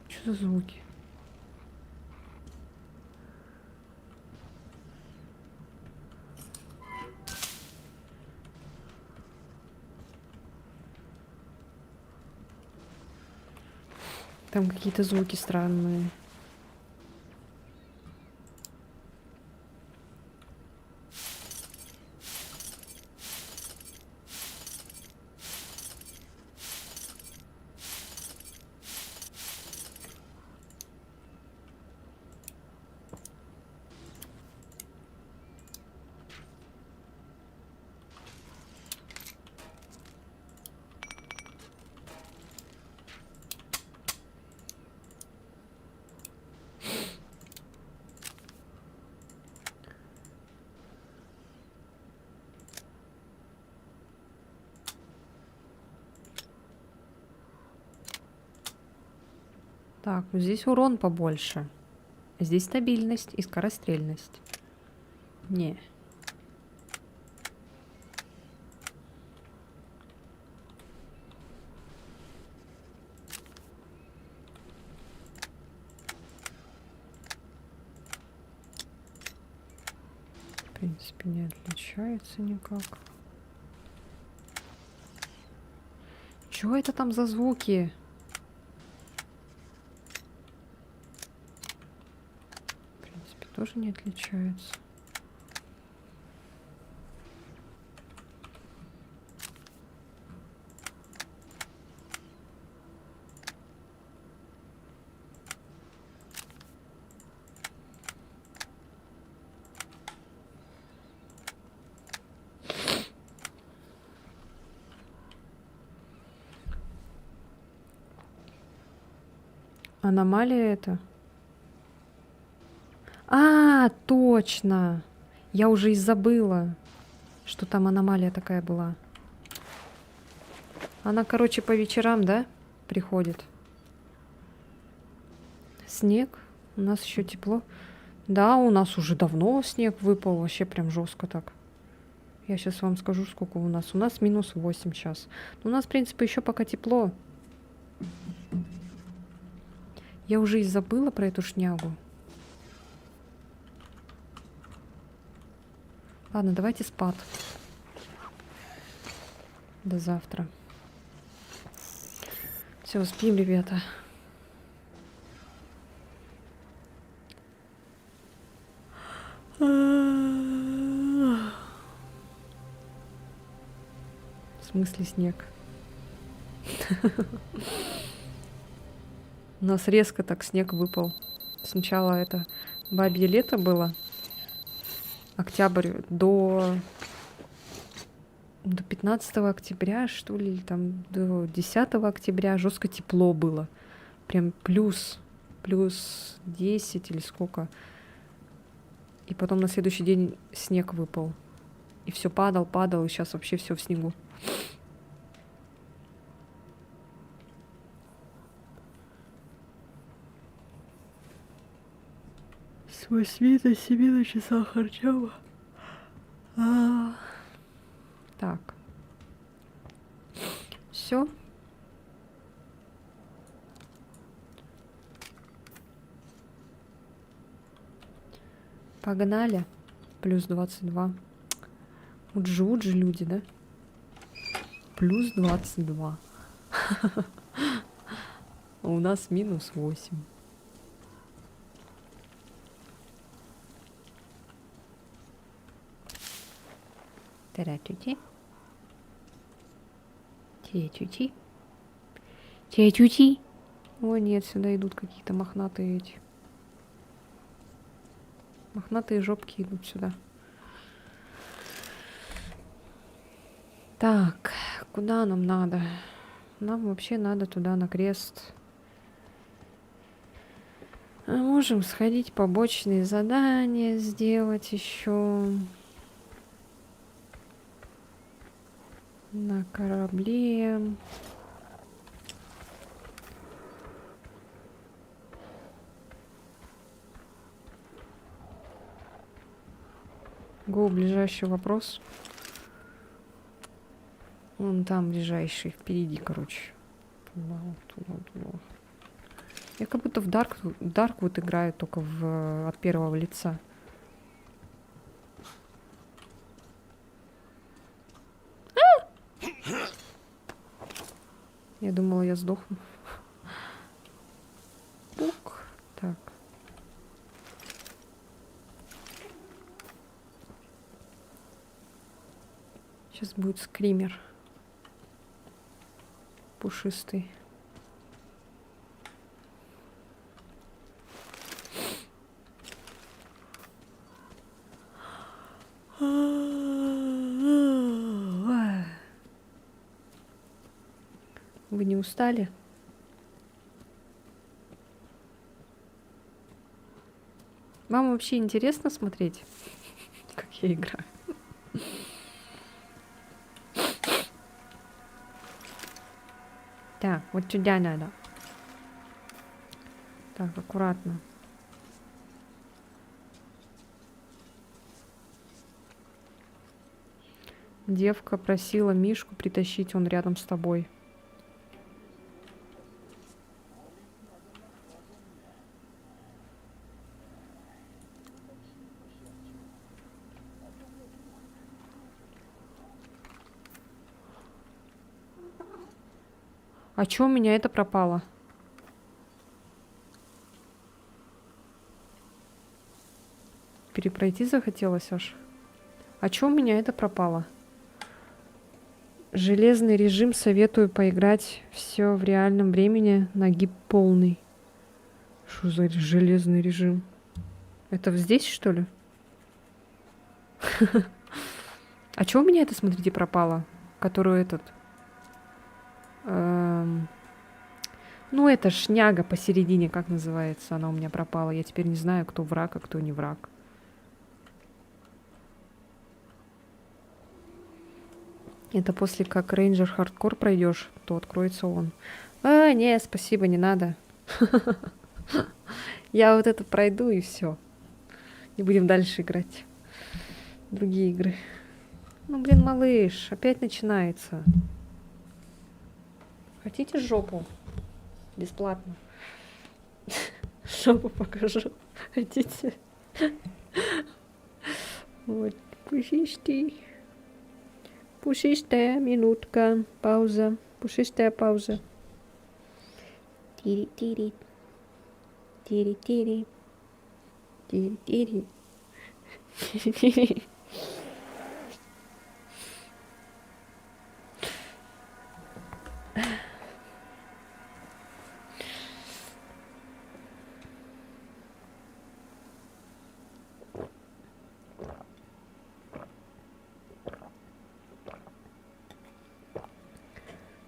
Что за звуки? Там какие-то звуки странные. Так, ну здесь урон побольше. Здесь стабильность и скорострельность. Не. В принципе, не отличается никак. Чего это там за звуки? В принципе, тоже не отличается. Аномалия это? А, точно! Я уже и забыла, что там аномалия такая была. Она, короче, по вечерам, да, приходит. Снег. У нас еще тепло. Да, у нас уже давно снег выпал. Вообще прям жестко так. Я сейчас вам скажу, сколько у нас. У нас -8 сейчас. У нас, в принципе, еще пока тепло. Я уже и забыла про эту шнягу. Ладно, давайте спать. До завтра. Все, спим, ребята. В смысле снег? У нас резко так снег выпал. Сначала это бабье лето было. Октябрь до 15 октября, что ли, или там до 10 октября жестко тепло было. Прям плюс 10 или сколько. И потом на следующий день снег выпал. И все падал, и сейчас вообще все в снегу. С 8 до 7 на часах Арчава. Так. Все. Погнали. Плюс 22. Живут же люди, да? Плюс 22. А у нас -8. Тя-тя-ти. Тя-тя-ти. Тя-тя-ти. Ой, нет, сюда идут какие-то мохнатые эти. Мохнатые жопки идут сюда. Так, куда нам надо? Нам вообще надо туда на крест. А можем сходить побочные задания сделать еще. На корабле. Го, ближайший вопрос. Вон там ближайший, впереди, короче. Туда. Я как будто в Darkwood играю, только от первого лица. Я думала, я сдохну. Пук. Так. Сейчас будет скример. Пушистый. Вы не устали? Вам вообще интересно смотреть, как я играю? Так, вот сюда надо. Так, аккуратно. Девка просила Мишку притащить, он рядом с тобой. А чё у меня это пропало? Перепройти захотелось аж. А чё у меня это пропало? Железный режим, советую поиграть все в реальном времени, нагиб полный. Что за железный режим? Это здесь, что ли? А чё у меня это, смотрите, пропало? Которую этот... Ну, это шняга посередине, как называется, она у меня пропала. Я теперь не знаю, кто враг, а кто не враг. Это после как рейнджер хардкор пройдешь, то откроется он. А, не, спасибо, не надо. Я вот это пройду и все. Не будем дальше играть. Другие игры. Ну, блин, малыш, опять начинается. Хотите жопу? Бесплатно. Жопу покажу. Хотите? Вот, пушистый. Пушистая минутка. Пауза. Пушистая пауза. Тири-тири. Тири-тири. Тири-тири. Тири-тири.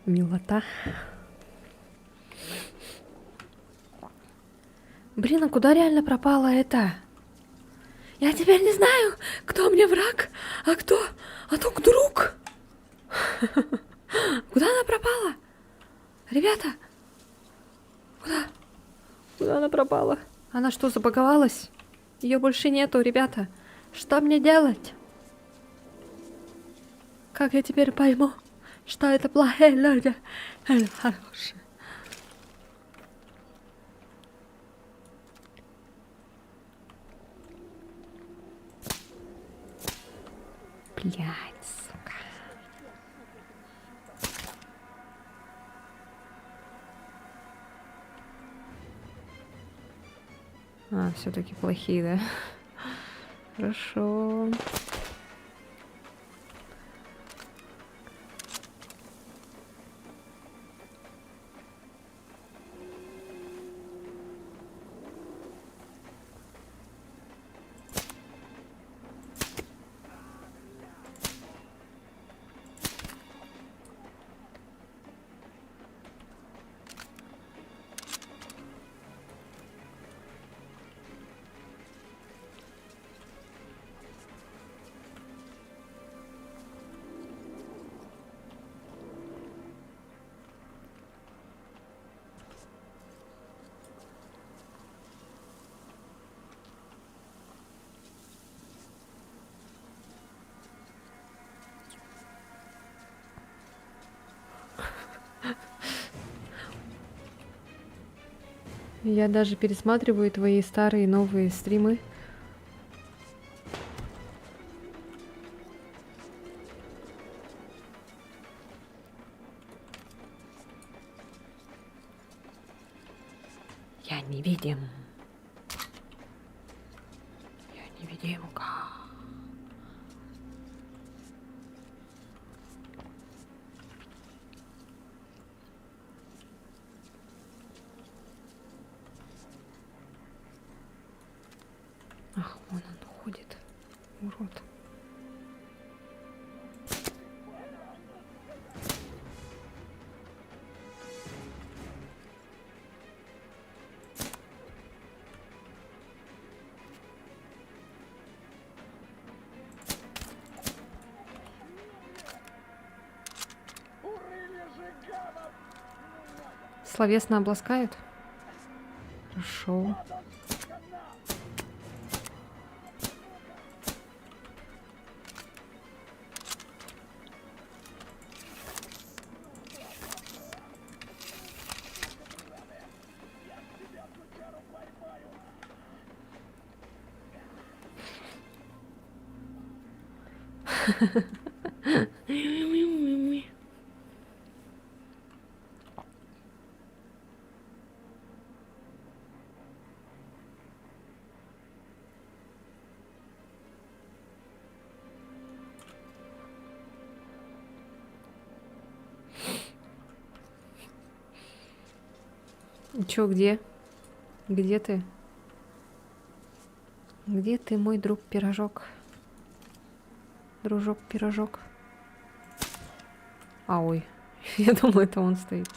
Милота. Блин, а куда реально пропала это? Я теперь не знаю, кто мне враг, а кто друг. Куда она пропала? Ребята, куда она пропала? Она что, забаговалась? Ее больше нету, ребята. Что мне делать? Как я теперь пойму, что это плохие люди, это хорошие? Блядь, сука. А, все-таки плохие, да? Хорошо. Я даже пересматриваю твои старые и новые стримы. Я невидим. Я невидимка. Ах, вон он ходит. Урод. Словесно обласкают? Хорошо. Чё, где? Где ты? Где ты, мой друг-пирожок? Дружок-пирожок. А, ой. Я думаю, это он стоит.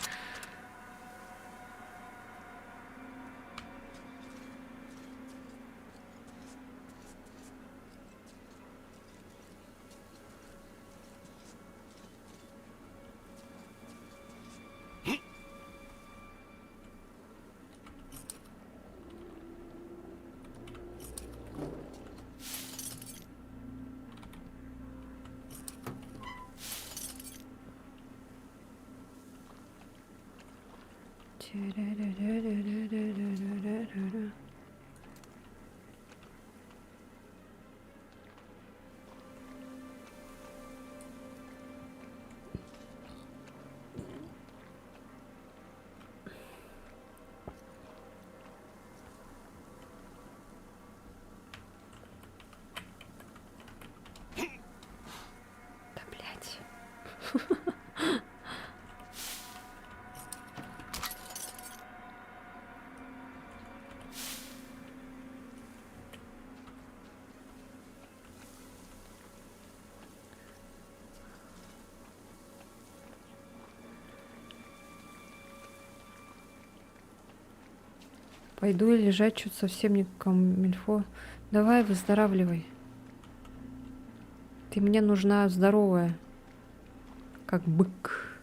Да, блядь. Пойду и лежать, что-то совсем не камильфо. Давай, выздоравливай. Ты мне нужна здоровая, как бык.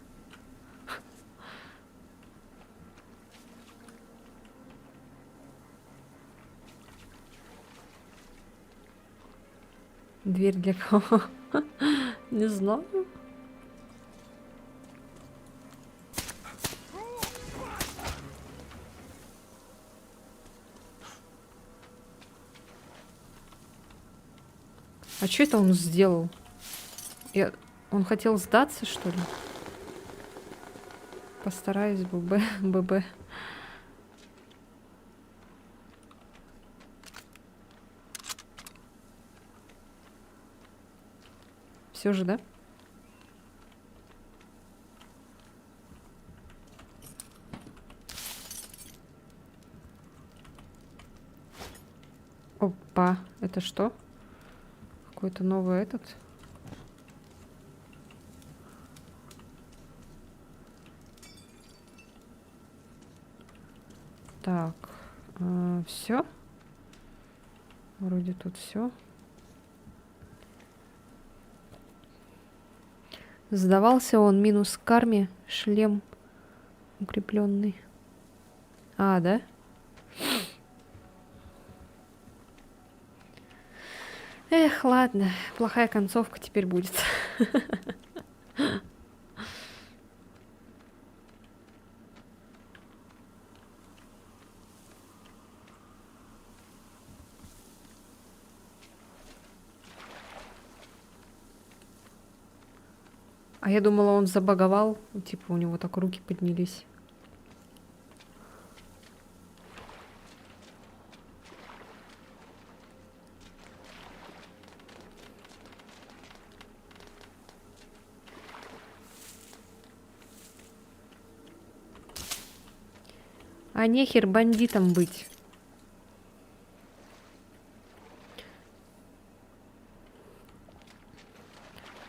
Дверь для кого? Не знаю. А что это он сделал? Он хотел сдаться, что ли? Постараюсь, ББ. Все же, да? Опа, это что? Какой-то новый этот. Так, все. Вроде тут все. Сдавался он минус к карме, шлем укрепленный. А, да? Эх, ладно, плохая концовка теперь будет. А я думала, он забаговал. Типа у него так руки поднялись. А нехер бандитом быть.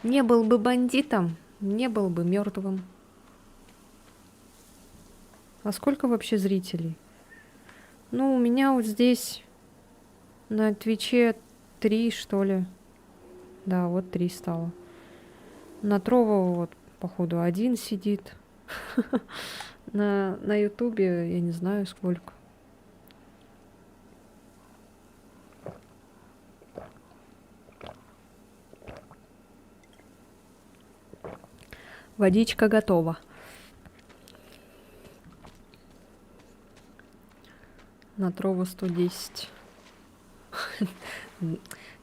Не был бы бандитом, не был бы мертвым. А сколько вообще зрителей? Ну, у меня вот здесь на Твиче 3, что ли. Да, вот 3 стало. На Трово вот, походу, 1 сидит. На Ютубе я не знаю сколько. Водичка готова. На Трово 110.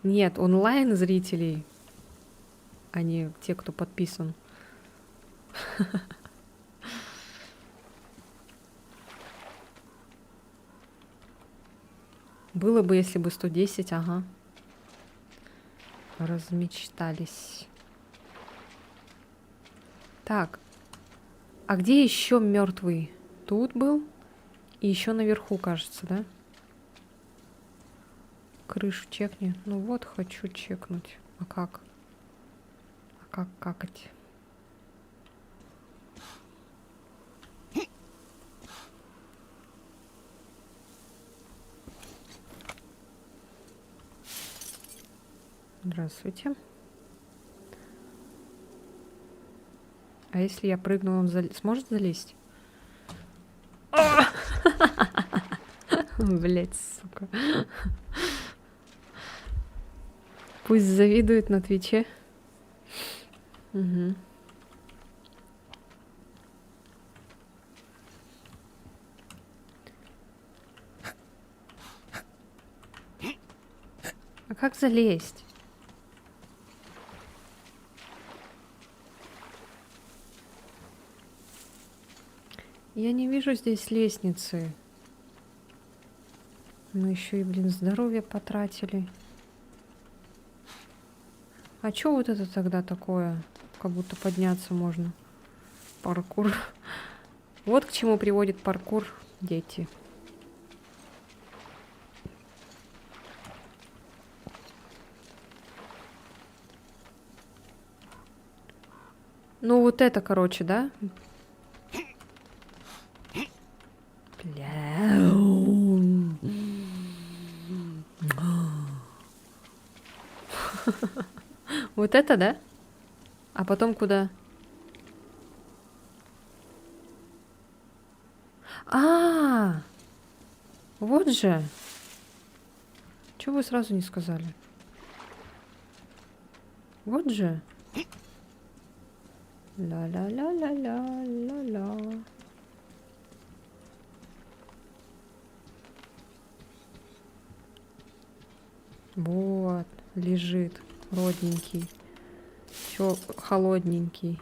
Нет, онлайн зрителей, а не те, кто подписан. Было бы, если бы 110, ага. Размечтались. Так. А где еще мертвый? Тут был. И еще наверху, кажется, да? Крышу чекни. Ну вот, хочу чекнуть. А как? А как какать? Здравствуйте. А если я прыгну, он сможет залезть? Блять, сука. Пусть завидует на Твиче. Угу. А как залезть? Я не вижу здесь лестницы. Мы еще и, блин, здоровье потратили. А чё вот это тогда такое? Как будто подняться можно. Паркур. Вот к чему приводит паркур, дети. Ну вот это, короче, да? Бля. Вот это, да? А потом куда? Вот же. Чего вы сразу не сказали? Вот же. Ла-ла-ла-ла-ла-ла-ла. Вот, лежит, родненький. Все холодненький.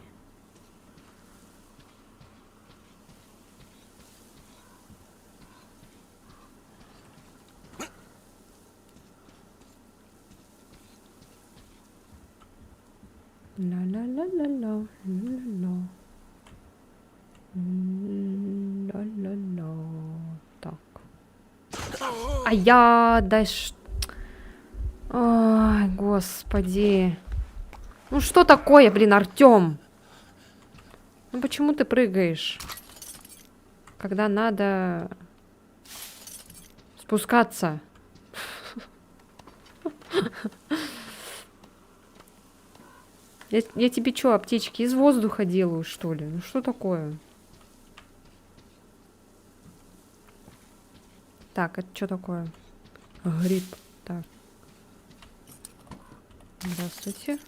Ла-ла-ла-ла-ла, ла-ла-ла. Ла-ла-ла. Так. А я дальше... Ой, господи. Ну что такое, блин, Артём? Ну почему ты прыгаешь? Когда надо спускаться. Я тебе что, аптечки из воздуха делаю, что ли? Ну что такое? Так, это что такое? Гриб. Так. Здравствуйте.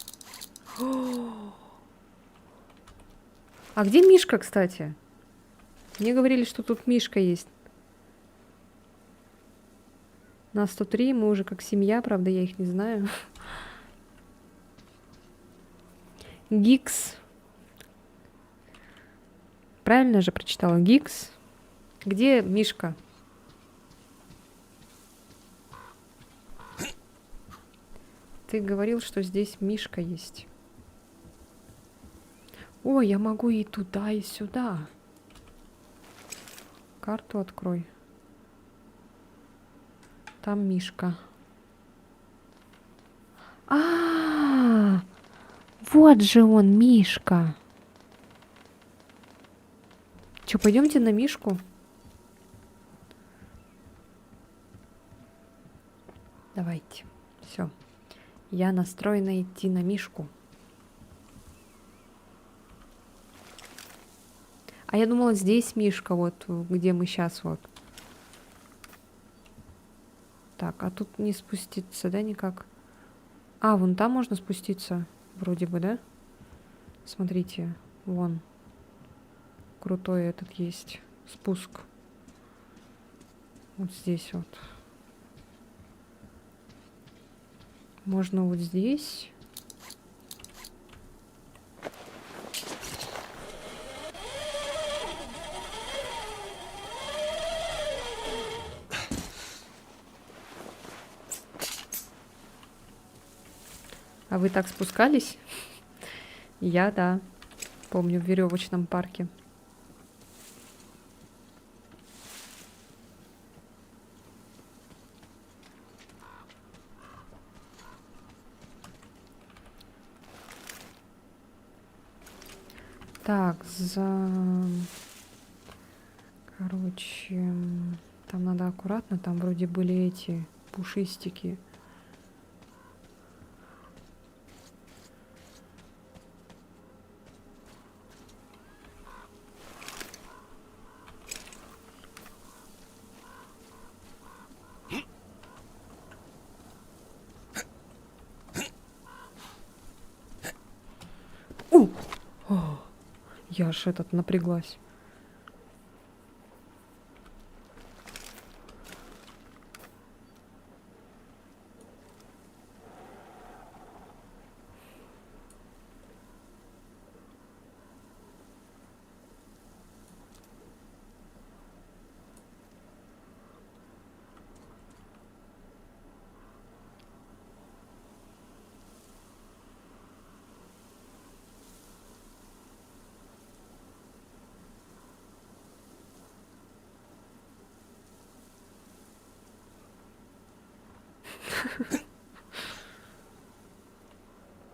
А где Мишка, кстати? Мне говорили, что тут Мишка есть. Нас 103, мы уже как семья, правда, я их не знаю. Гикс. Правильно же прочитала? Гикс. Где Мишка? Ты говорил, что здесь Мишка есть. О, я могу и туда, и сюда. Карту открой. Там Мишка. Вот же он, Мишка. Че, пойдемте на Мишку? Давайте. Все. Я настроена идти на Мишку. А я думала, здесь Мишка, вот где мы сейчас вот. Так, а тут не спуститься, да, никак? А, вон там можно спуститься, вроде бы, да? Смотрите, вон. Крутой этот есть спуск. Вот здесь вот. Можно вот здесь. А вы так спускались? Я, да. Помню, в веревочном парке. Так, короче, там надо аккуратно, там вроде были эти пушистики. Я аж этот напряглась.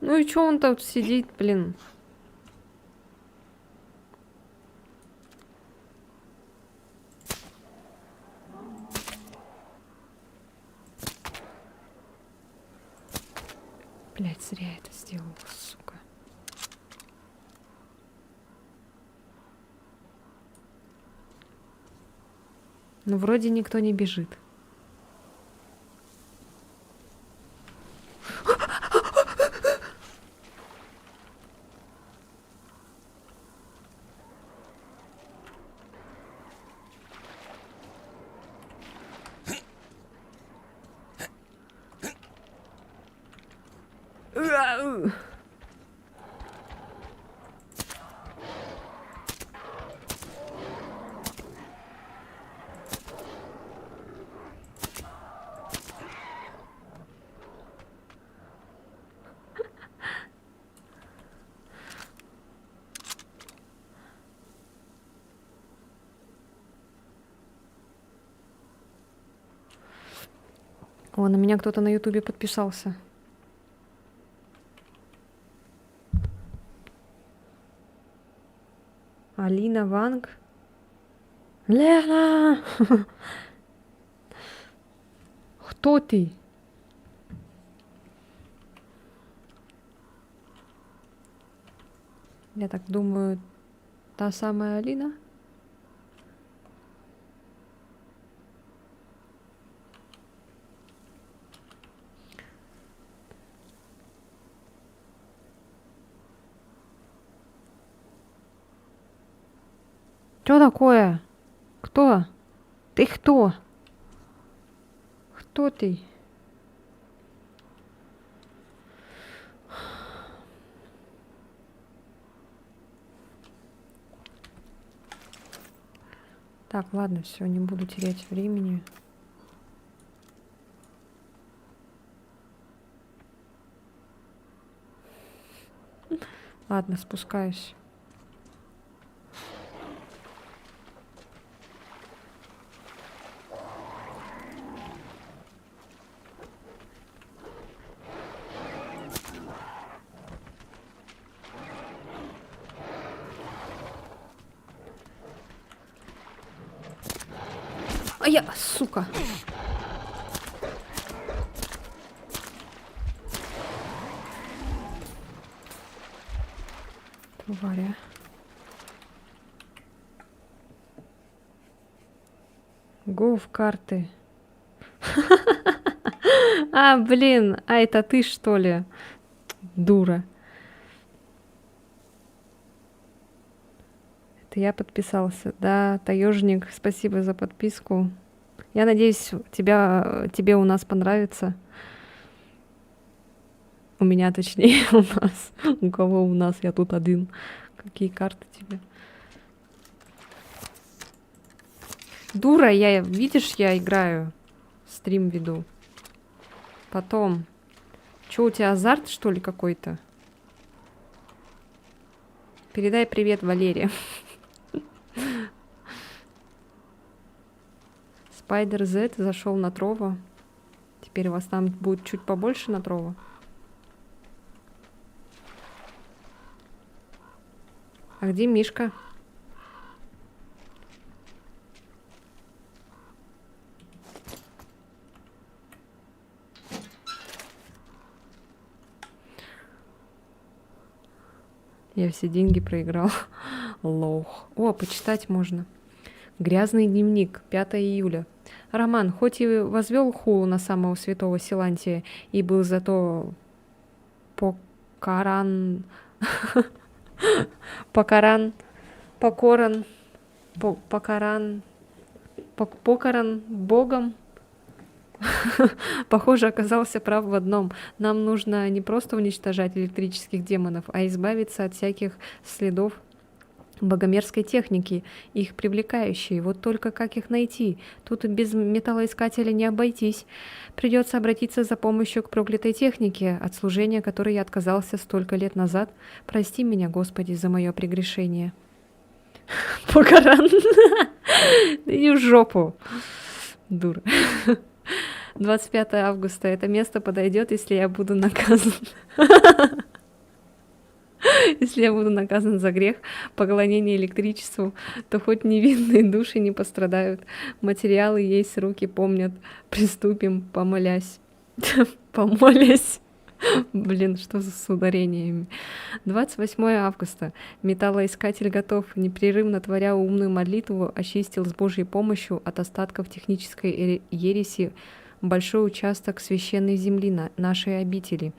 Ну и чё он тут сидит, блин? Блять, зря я это сделала, сука. Ну, вроде никто не бежит. О, на меня кто-то на Ютубе подписался. Алина Ванг. Лена! Кто ты? Я так думаю, та самая Алина? Что такое? Кто? Ты кто? Кто ты? Так, ладно, все, не буду терять времени. Ладно, спускаюсь. А я, сука. Тварь. Го в карты. А, блин, а это ты, что ли? Дура. Это я подписался. Да, таежник, спасибо за подписку. Я надеюсь, тебе у нас понравится. У меня, точнее, у нас. У кого у нас? Я тут один. Какие карты тебе? Дура, видишь, я играю. Стрим веду. Потом. Чё, у тебя азарт, что ли, какой-то? Передай привет Валере. Спайдер Z зашел на Трово. Теперь у вас там будет чуть побольше на Трово. А где Мишка? Я все деньги проиграл. Лох. О, почитать можно. Грязный дневник. 5 июля. Роман, хоть и возвел хулу на самого святого Силантия и был зато покоран Богом, похоже, оказался прав в одном. Нам нужно не просто уничтожать электрических демонов, а избавиться от всяких следов богомерзкой техники, их привлекающей. Вот только как их найти? Тут без металлоискателя не обойтись. Придется обратиться за помощью к проклятой технике, от служения которой я отказался столько лет назад. Прости меня, Господи, за мое прегрешение. Покаран. Иди в жопу. Дура. 25 августа. Это место подойдет, если я буду наказан. Если я буду наказан за грех поклонения электричеству, то хоть невинные души не пострадают. Материалы есть, руки помнят. Приступим, помолясь. Помолясь. Блин, что за с ударениями. 28 августа. Металлоискатель готов. Непрерывно творя умную молитву, очистил с Божьей помощью от остатков технической ереси большой участок священной земли нашей обители.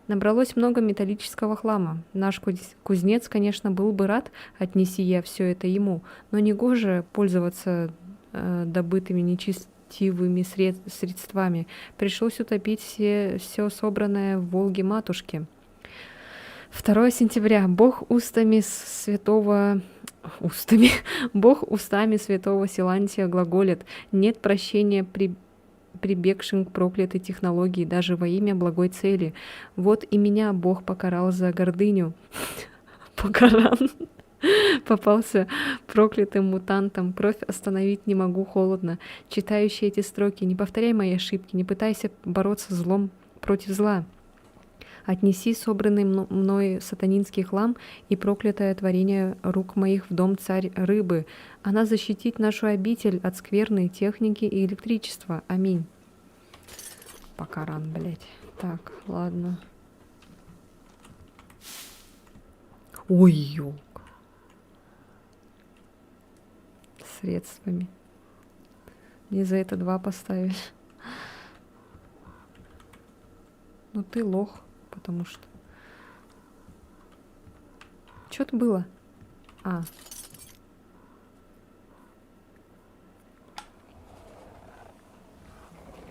Набралось много металлического хлама. Наш кузнец, конечно, был бы рад, отнеси я все это ему, но негоже пользоваться добытыми нечестивыми средствами. Пришлось утопить все собранное в Волге-матушке. 2 сентября. Бог устами святого Силантия глаголит: нет прощения прибегшим к проклятой технологии даже во имя благой цели. Вот и меня Бог покарал за гордыню. Покаран. Попался проклятым мутантом. Кровь остановить не могу, холодно. Читающий эти строки, не повторяй мои ошибки, не пытайся бороться злом против зла. Отнеси собранный мной сатанинский хлам и проклятое творение рук моих в дом царь рыбы. Она защитит нашу обитель от скверной техники и электричества. Аминь. Покаран, блядь. Так, ладно. Ой, ёлка. Средствами. Мне за это 2 поставили. Ну ты лох. Потому что... Что-то было. А.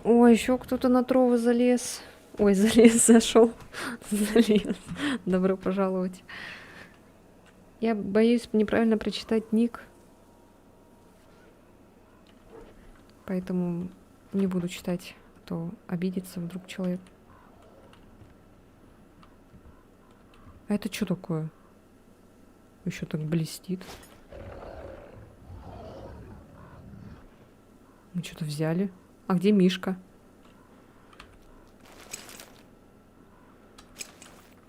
Ой, еще кто-то на Трово залез. Ой, зашел. Залез. Добро пожаловать. Я боюсь неправильно прочитать ник. Поэтому не буду читать, а то обидится вдруг человек. А это что такое? Еще так блестит. Мы что-то взяли. А где Мишка?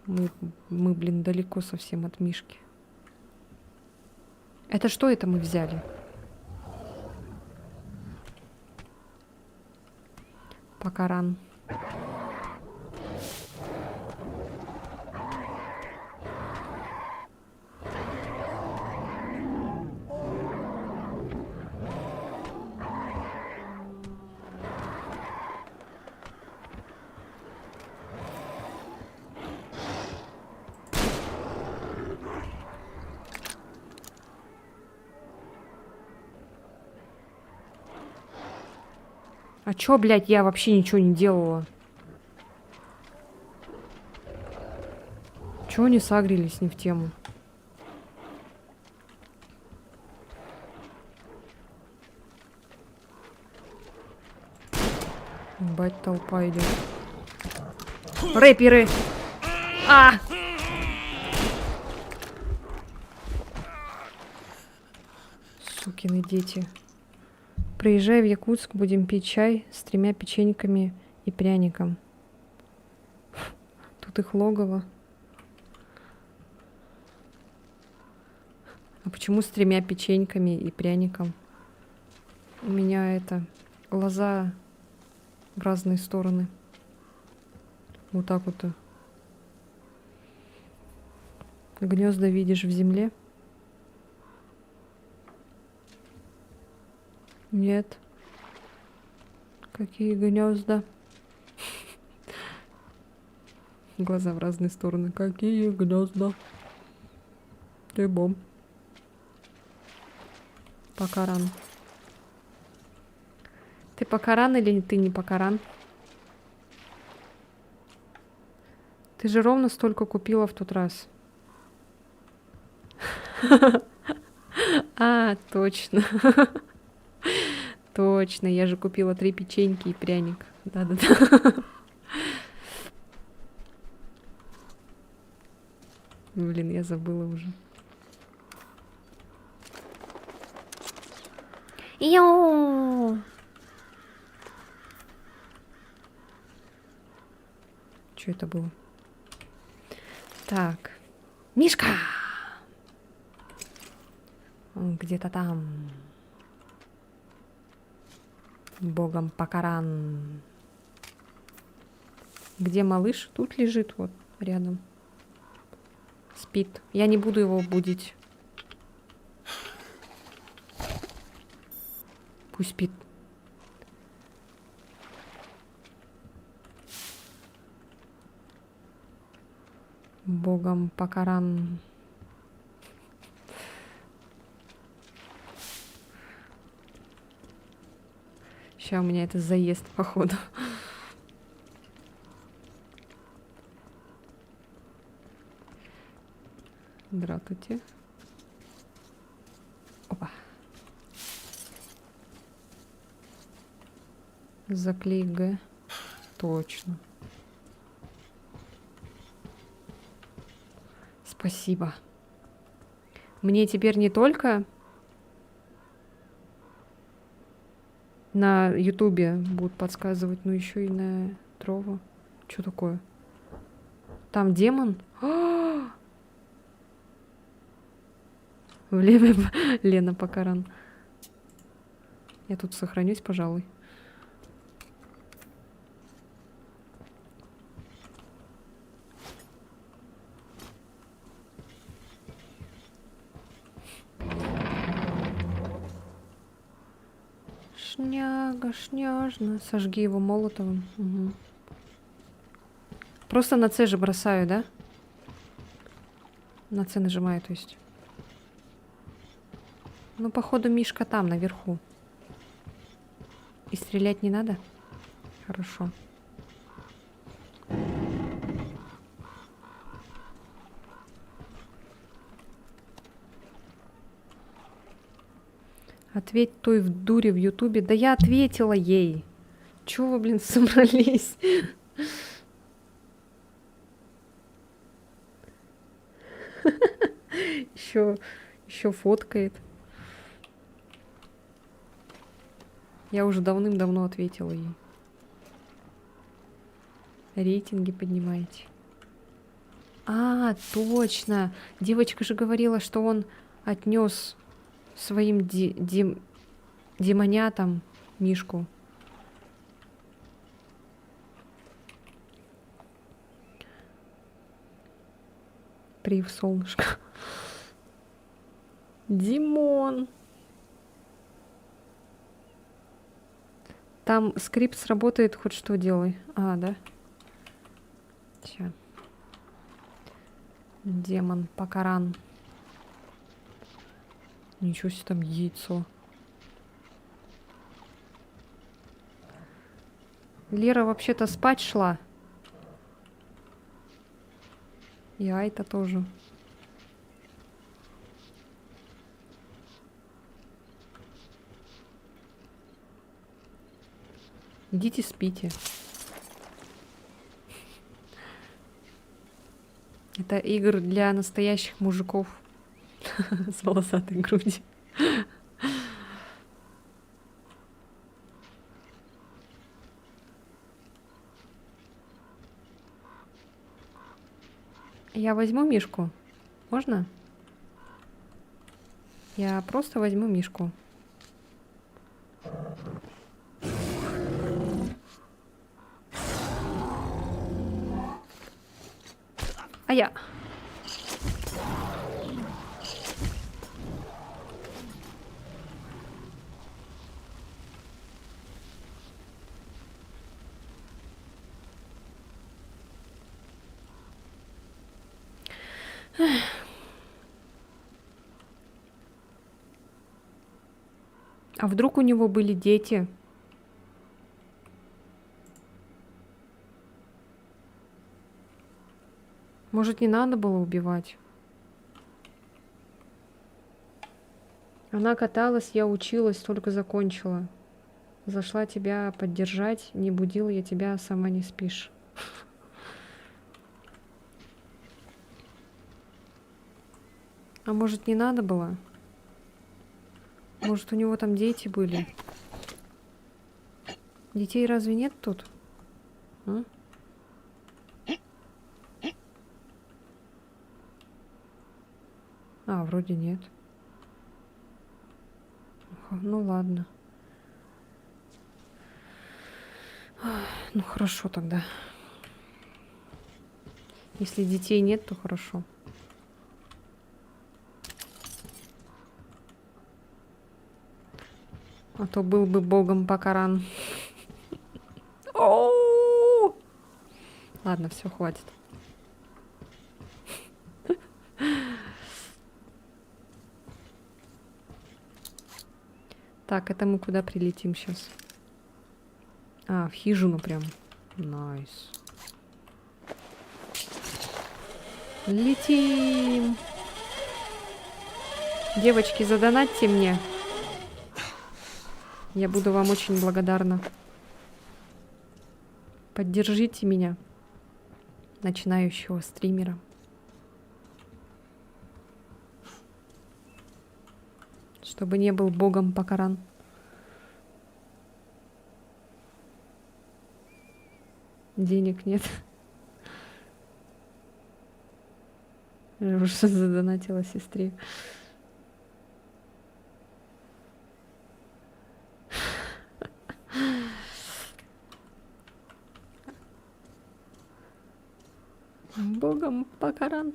Мы, блин, далеко совсем от Мишки. Это что это мы взяли? Покаран. А чё, блядь, я вообще ничего не делала? Чё они сагрились не в тему? Бать, толпа идет. Рэперы! А! Сукины дети. Приезжай в Якутск, будем пить чай с 3 печеньками и пряником. Тут их логово. А почему с 3 печеньками и пряником? У меня это... глаза в разные стороны. Вот так вот. Гнезда видишь в земле? Нет. Какие гнезда? Глаза в разные стороны. Какие гнезда? Ты бом. Покаран. Ты покаран или ты не покаран? Ты же ровно столько купила в тот раз. А, точно. Точно, я же купила 3 печеньки и пряник. Да-да-да. Блин, я забыла уже. Йоу! Что это было? Так. Мишка! Он где-то там. Богом покаран. Где малыш? Тут лежит, вот, рядом. Спит. Я не буду его будить. Пусть спит. Богом покаран. Сейчас у меня это заезд, походу. Здравствуйте. Опа. Заклей Г. Точно. Спасибо. Мне теперь не только на Ютубе будут подсказывать, но еще и на Трово. Что такое? Там демон? Время Лена Покаран. Я тут сохранюсь, пожалуй. Шняга, шняжно. Сожги его молотовым. Угу. Просто на С же бросаю, да? На С нажимаю, то есть. Ну, походу, Мишка там, наверху. И стрелять не надо? Хорошо. Ответь той в дуре в Ютубе. Да я ответила ей. Чё вы, блин, собрались? Еще фоткает. Я уже давным-давно ответила ей. Рейтинги поднимаете. А, точно. Девочка же говорила, что он отнес своим демонятам Мишку. Прив, солнышко. Димон. Там скрипт сработает, хоть что делай. А, да? Ща. Демон, Покаран. Ничего себе, там яйцо. Лера вообще-то спать шла. И Айта тоже. Идите спите. Это игры для настоящих мужиков с волосатой грудью. Я возьму Мишку. Можно? Я просто возьму Мишку. А я. А вдруг у него были дети? Может, не надо было убивать? Она каталась, я училась, только закончила. Зашла тебя поддержать, не будила я тебя, а сама не спишь. А может, не надо было? Может, у него там дети были? Детей разве нет тут? А? А, вроде нет. Ну ладно. Ну хорошо тогда. Если детей нет, то хорошо. А то был бы богом Покаран. Ладно, все, хватит. Так, это мы куда прилетим сейчас? А, в хижину прям. Найс. Летим. Девочки, задонатьте мне. Я буду вам очень благодарна. Поддержите меня, начинающего стримера. Чтобы не был богом Покаран. Денег нет. Я уже задонатила сестре. Богом Покаран.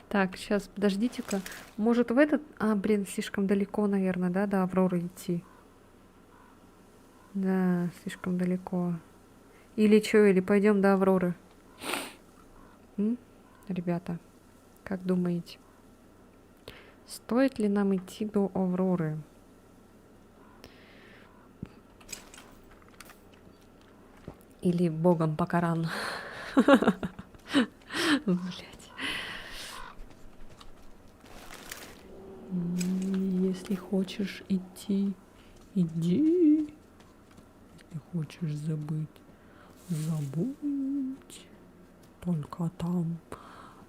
Так, сейчас, подождите-ка. Может, в этот... А, блин, слишком далеко, наверное, да, до Авроры идти. Да, слишком далеко. Или что, или пойдем до Авроры? Ребята, как думаете? Стоит ли нам идти до Авроры? Или богом Покаран? Блять. Если хочешь идти, иди. Если хочешь забыть, забудь. Только там,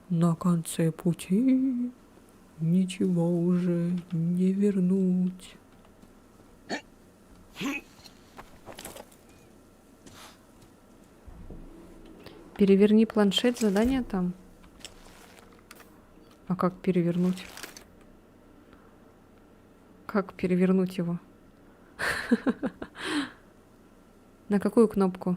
на конце пути, ничего уже не вернуть. Переверни планшет, задание там. А как перевернуть? Как перевернуть его? На какую кнопку?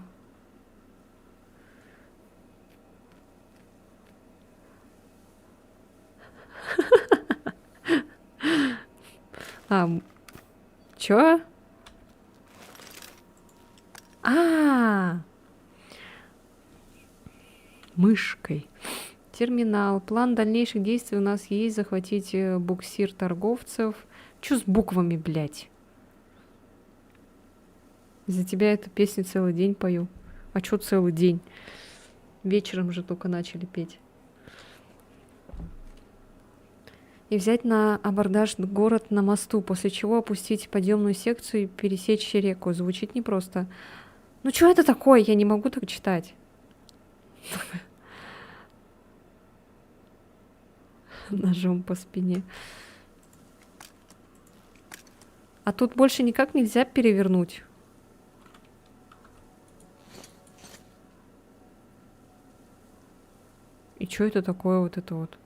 Чё? Мышкой. Терминал. План дальнейших действий у нас есть. Захватить буксир торговцев. Чё с буквами, блядь? Из-за тебя эту песню целый день пою. А чё целый день? Вечером же только начали петь. И взять на абордаж город на мосту, после чего опустить подъемную секцию и пересечь реку. Звучит непросто. Ну что это такое? Я не могу так читать. Ножом по спине. А тут больше никак нельзя перевернуть. И что это такое вот это вот?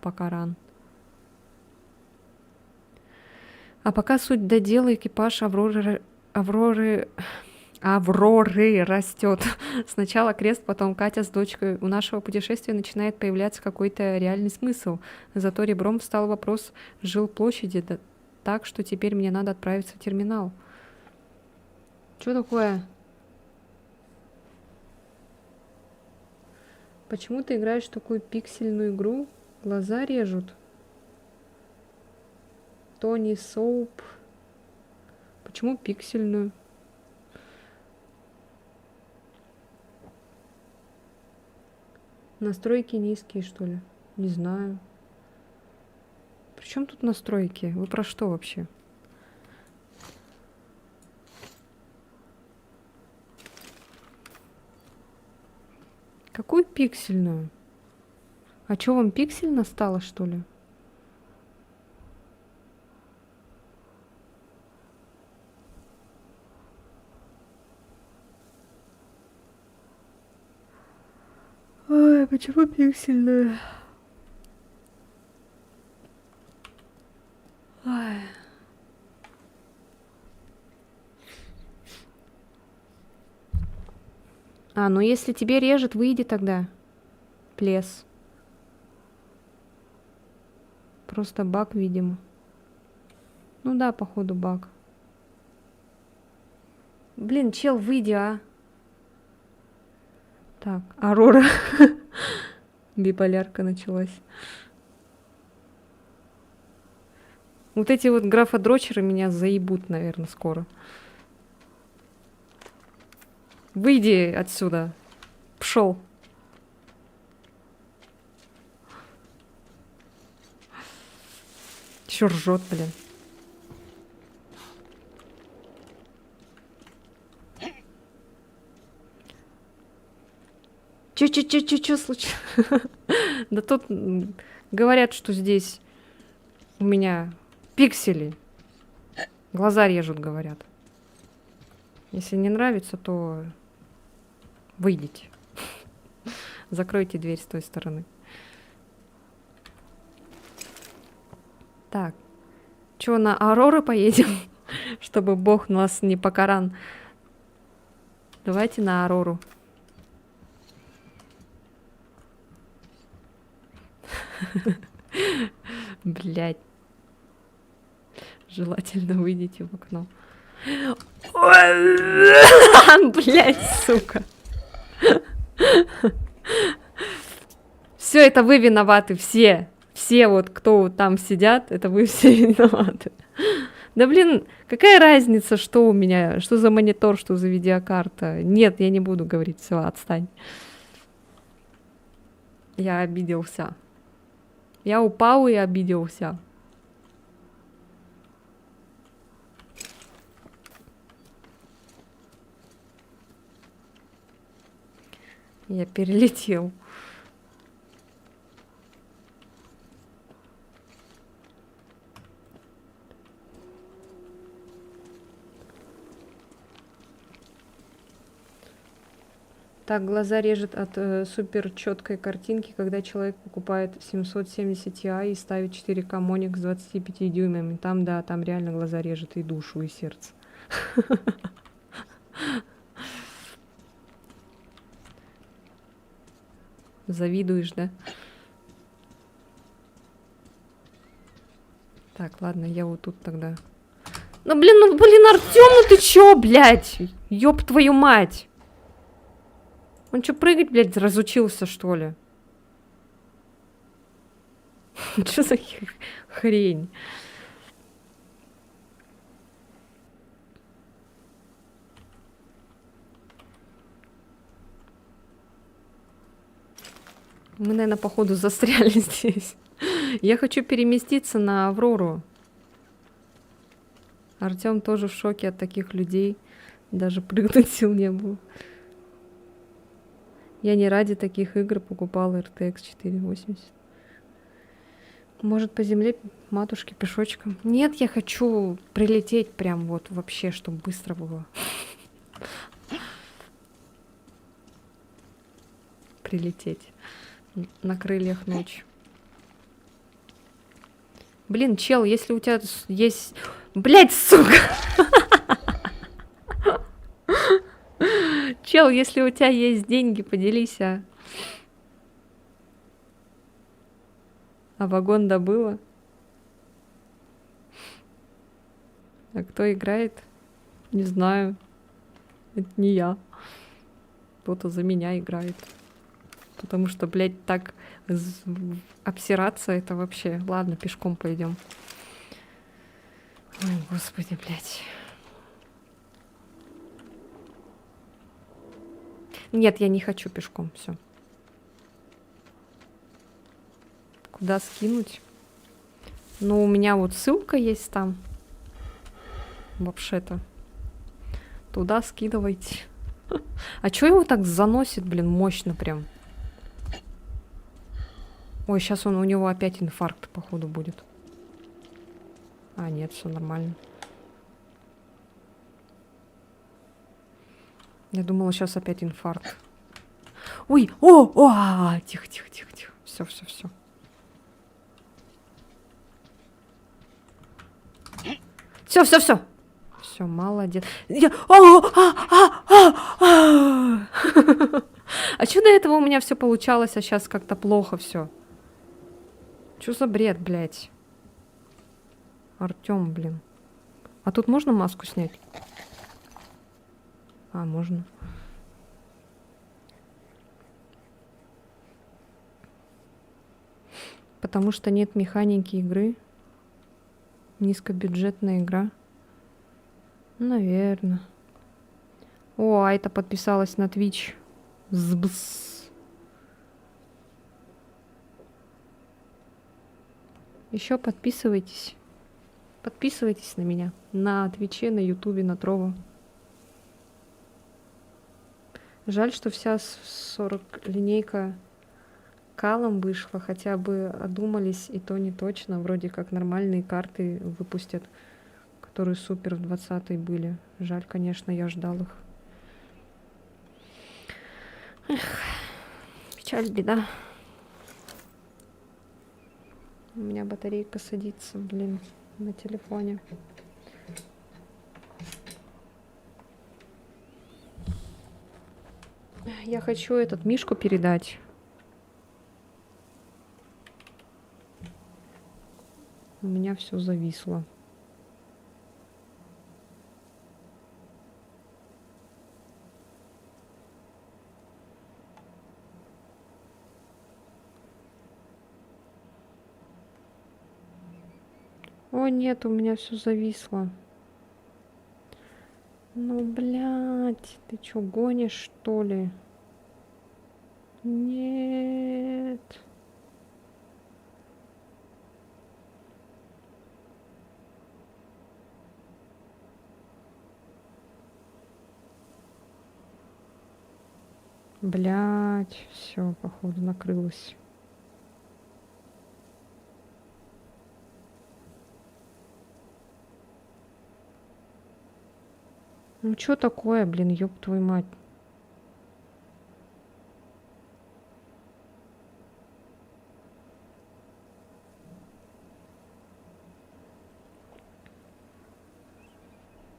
Покаран. А пока суть до дела, экипаж Авроры растет. Сначала Крест, потом Катя с дочкой. У нашего путешествия начинает появляться какой-то реальный смысл. Зато ребром встал вопрос жилплощади, так что теперь мне надо отправиться в терминал. Что такое? Почему ты играешь в такую пиксельную игру? Глаза режут. Тони Соуп. Почему пиксельную? Настройки низкие, что ли? Не знаю. При чем тут настройки? Вы про что вообще? Какую пиксельную? А что, вам пиксельно стало, что ли? Ой, почему пиксельная? Ой. Ну если тебе режет, выйди тогда. Плес. Просто баг, видимо. Ну да, походу баг. Блин, чел, выйди, а. Так, Аврора. Биполярка началась. Вот эти вот графодрочеры меня заебут, наверное, скоро. Выйди отсюда. Пшел. Чё ржет, блин. Чё случилось? Да тут говорят, что здесь у меня пиксели. Глаза режут, говорят. Если не нравится, то выйдите. Закройте дверь с той стороны. Так. Чё, на Аврору поедем? Чтобы Бог нас не покаран. Давайте на Аврору. Блять. Желательно выйдите в окно. Блять, сука. Все это вы виноваты, все. Все вот, кто там сидят, это вы все виноваты. Да блин, какая разница, что у меня, что за монитор, что за видеокарта. Нет, я не буду говорить, все, отстань. Я обиделся. Я упал и обиделся. Я перелетел. Так глаза режет от супер четкой картинки, когда человек покупает 770 Ti и ставит 4К моник с 25 дюймами. Там, да, там реально глаза режет и душу, и сердце. Завидуешь, да? Так, ладно, я вот тут тогда. Ну, блин, Артём, ну ты чё, блядь? Ёб твою мать! Он чё, прыгать, блядь, разучился, что ли? Чё за хрень? Мы, наверное, походу застряли здесь. Я хочу переместиться на Аврору. Артём тоже в шоке от таких людей. Даже прыгнуть сил не было. Я не ради таких игр покупала RTX 480. Может, по земле матушке пешочком? Нет, я хочу прилететь прям вот вообще, чтобы быстро было. Прилететь. На крыльях ночи. Блин, чел, если у тебя есть... Блять, сука! Чел, если у тебя есть деньги, поделись, а. А вагон добыла? А кто играет? Не знаю. Это не я. Кто-то за меня играет. Потому что, блядь, так обсираться это вообще... Ладно, пешком пойдем. Ой, господи, блядь. Нет, я не хочу пешком, все. Куда скинуть? Ну, у меня вот ссылка есть там. Вообще-то. Туда скидывайте. А чё его так заносит, блин, мощно прям? Ой, сейчас у него опять инфаркт, походу, будет. А, нет, все нормально. Я думала, сейчас опять инфаркт. Ой, тихо, тихо, тихо, тихо. Все, все, все. Все, все, все. Все, молодец. А что до этого у меня все получалось, а сейчас как-то плохо все? Что за бред, блядь? Артём, блин. А тут можно маску снять? А, можно. Потому что нет механики игры. Низкобюджетная игра. Наверное. О, Айта подписалась на Twitch. Збс. Еще подписывайтесь. Подписывайтесь на меня. На Твиче, на Ютубе, на Трово. Жаль, что вся 40 линейка калом вышла. Хотя бы одумались, и то не точно. Вроде как нормальные карты выпустят, которые супер в 20-й были. Жаль, конечно, я ждал их. Эх, печаль, беда. У меня батарейка садится, блин, на телефоне. Я хочу этот Мишку передать. У меня все зависло. О, нет, у меня все зависло. Ну, блядь, ты чё, гонишь, что ли? Нет. Блять, все, походу, накрылось. Ну чё такое, блин, ёб твою мать.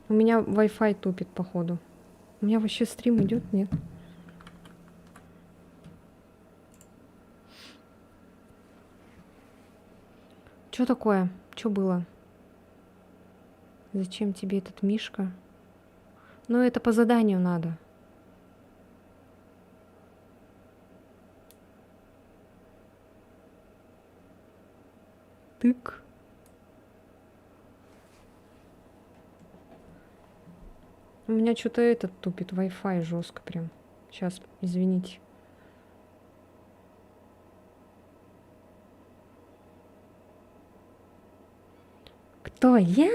У меня Wi-Fi тупит, походу. У меня вообще стрим идет, нет? Чё такое? Чё было? Зачем тебе этот мишка? Ну, это по заданию надо. Тык. У меня что-то этот тупит, Wi-Fi жестко прям. Сейчас, извините. Кто я?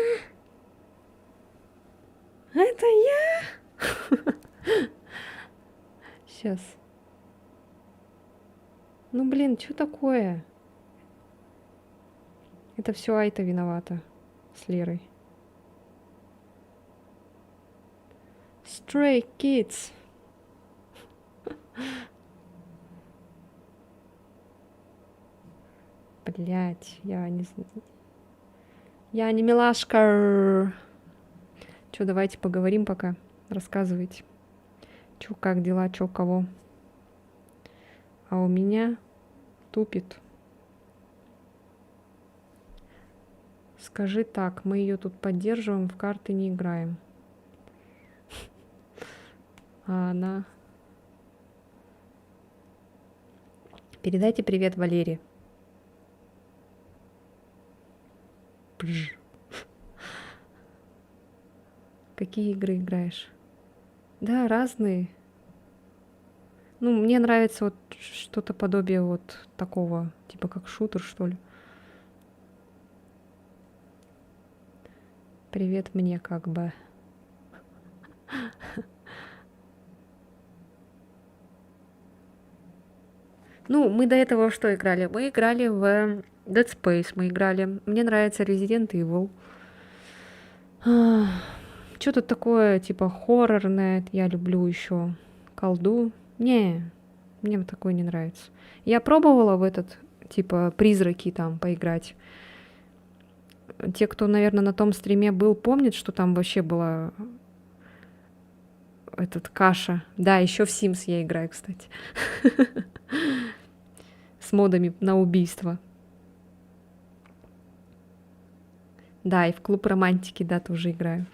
Это я? Сейчас. Ну блин, что такое? Это все Айта виновата с Лерой. Stray Kids. Блять, я не знаю. Я не милашка. Чё, давайте поговорим пока. Рассказывайте. Чё, как дела, чё, кого. А у меня тупит. Скажи так, мы ее тут поддерживаем, в карты не играем. А она... Передайте привет Валере. Бж. Какие игры играешь? Да, разные. Ну, мне нравится вот что-то подобие вот такого, типа как шутер, что ли. Привет мне как бы. Ну, мы до этого что играли? Мы играли в Dead Space, мы играли. Мне нравится Resident Evil. Что тут такое, типа хоррорное, я люблю еще колду. Не, мне такое не нравится. Я пробовала в этот, типа, призраки там поиграть. Те, кто, наверное, на том стриме был, помнят, что там вообще была этот каша. Да, еще в Sims я играю, кстати. С модами на убийство. Да, и в клуб романтики, да, тоже играю.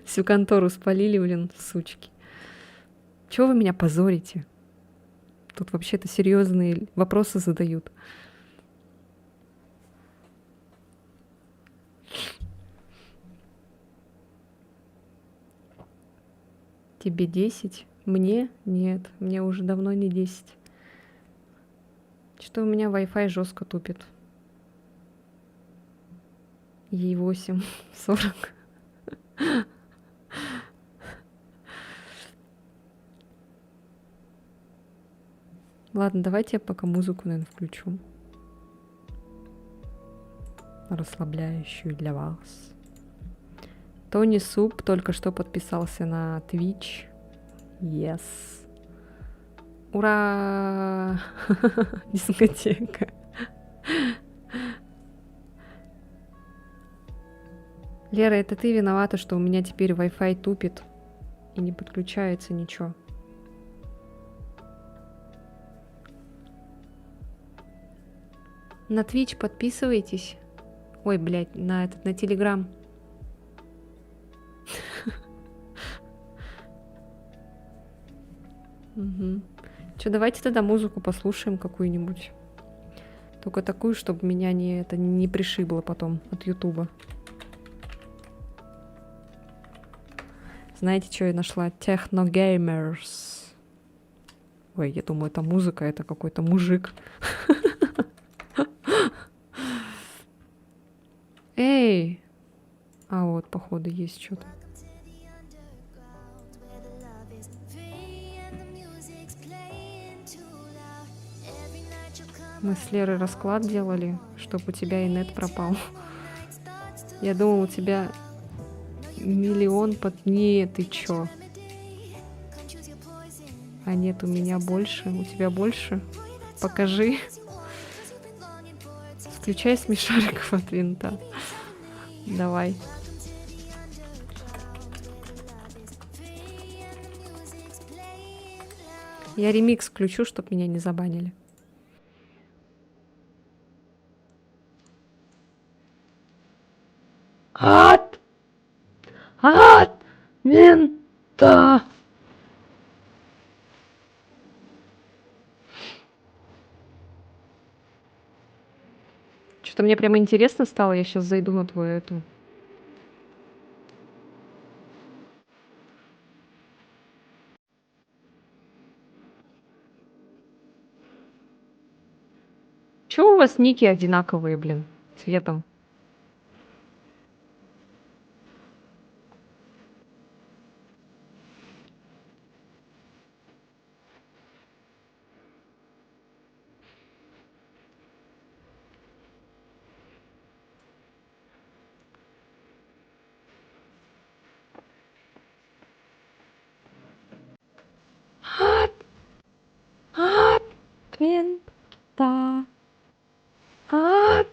Всю контору спалили, блин, сучки. Чего вы меня позорите? Тут вообще-то серьезные вопросы задают. Тебе 10? Мне? Нет, мне уже давно не 10. Что у меня Wi-Fi жестко тупит. Ей 8, 40. Ладно, давайте я пока музыку, наверное, включу. Расслабляющую для вас. Тони Суп только что подписался на Twitch. Yes. Ура! Дискотека. Лера, это ты виновата, что у меня теперь Wi-Fi тупит и не подключается ничего. На Twitch подписывайтесь. Ой, блядь, на Telegram. Угу. Че, давайте тогда музыку послушаем какую-нибудь. Только такую, чтобы меня не пришибло потом от Ютуба. Знаете, что я нашла? Techno Gamers. Ой, я думаю, это музыка, это какой-то мужик. Эй! А вот, походу, есть что-то. Мы с Лерой расклад делали, чтобы у тебя и нет пропал. Я думал, у тебя миллион под... Нет, ты чё? А нет, у меня больше. У тебя больше? Покажи. Включай смешариков от винта. Давай. Я ремикс включу, чтоб меня не забанили. От винта. Что-то мне прямо интересно стало. Я сейчас зайду на твою эту. Чего у вас ники одинаковые, блин, цветом? От винта. От.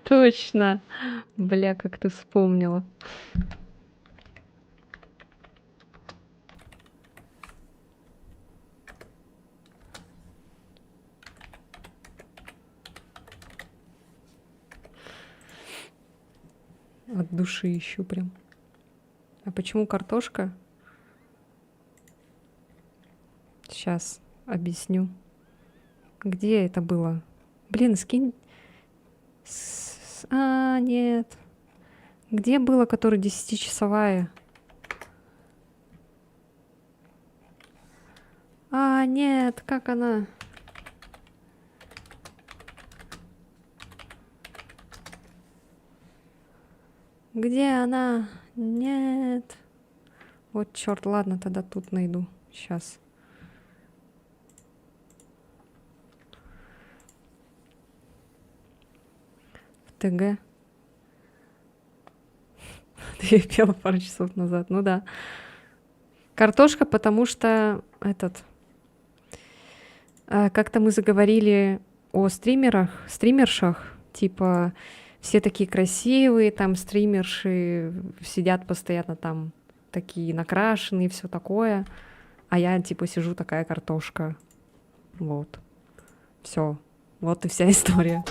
Точно. Бля, как ты вспомнила. От души ищу прям. А почему картошка? Сейчас объясню. Где это было? Блин, скинь. А, нет. Где было, который 10-часовая? А, нет, как она? Где она? Нет. Вот черт, ладно, тогда тут найду. Сейчас. В ТГ. Я пела пару часов назад. Ну да. Картошка, потому что этот... Как-то мы заговорили о стримершах. Типа... Все такие красивые, там стримерши сидят постоянно там такие накрашенные, все такое. А я типа сижу такая картошка. Вот. Все. Вот и вся история.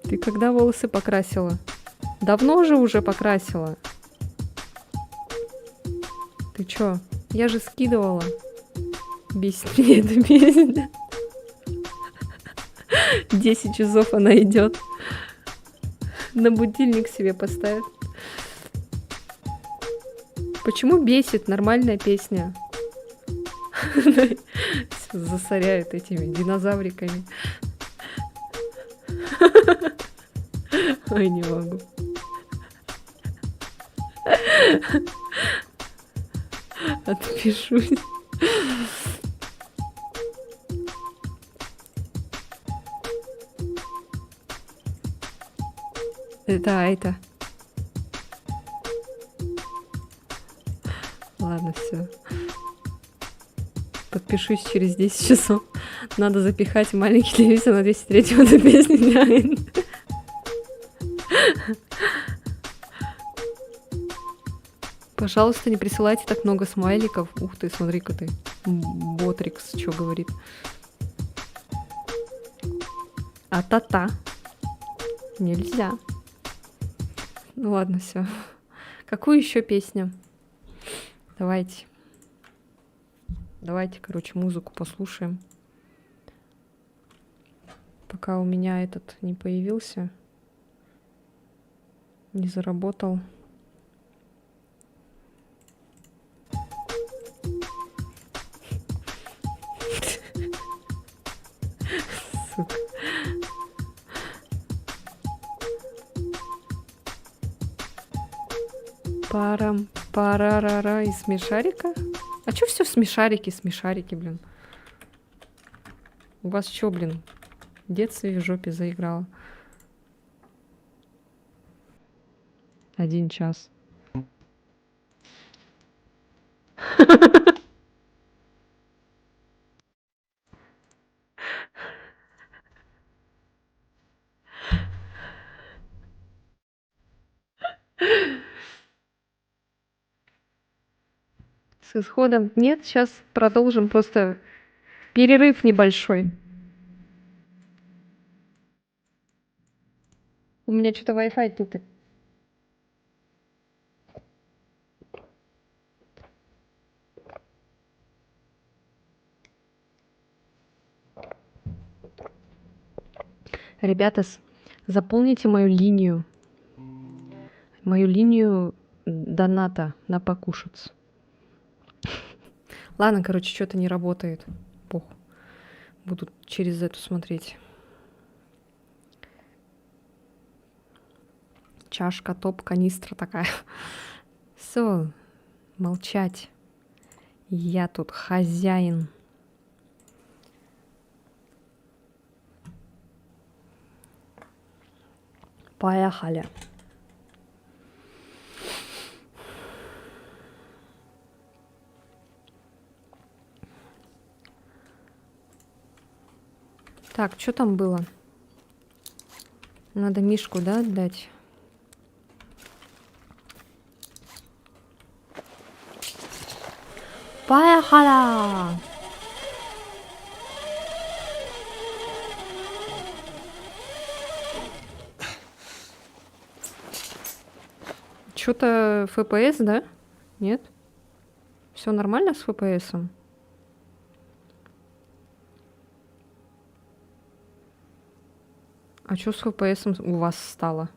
Ты когда волосы покрасила? Давно же уже покрасила. Ты чё? Я же скидывала. Бесит меня эта песня. 10 часов она идет. На будильник себе поставь. Почему бесит? Нормальная песня. Засоряет этими динозавриками. Ой, не могу. Отпишусь. Да, это. Ладно, все. Подпишусь через 10 часов. Надо запихать маленький телевизор на 203 эту песню. Пожалуйста, не присылайте так много смайликов. Ух ты, смотри-ка ты. Ботрикс, что говорит. А-та-та. Нельзя. Ну ладно, все. Какую еще песню? Давайте. Давайте, короче, музыку послушаем. Пока у меня этот не появился. Не заработал. Сука. Парам, парарара из смешарика? А чё все смешарики, блин? У вас чё, блин? Детство в жопе заиграло. 1 час. С исходом нет, сейчас продолжим, просто перерыв небольшой. У меня что-то Wi-Fi тут. Ребята, заполните мою линию. Мою линию доната на покушать. Ладно, короче, что-то не работает. Пох. Буду через эту смотреть. Чашка, топ, канистра такая. Все, молчать. Я тут хозяин. Поехали. Так, что там было? Надо Мишку, да, отдать? Поехали! Что-то FPS, да? Нет? Все нормально с FPS-ом? А что с FPS-ом у вас стало?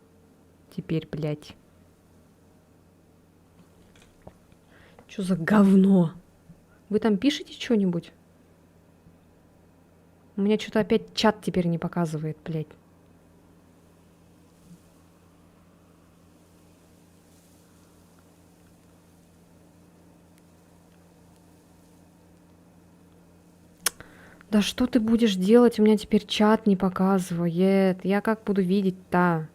Теперь, блядь. Что за говно? Вы там пишете что-нибудь? У меня что-то опять чат теперь не показывает, блядь. Да что ты будешь делать? У меня теперь чат не показывает. Я как буду видеть-то?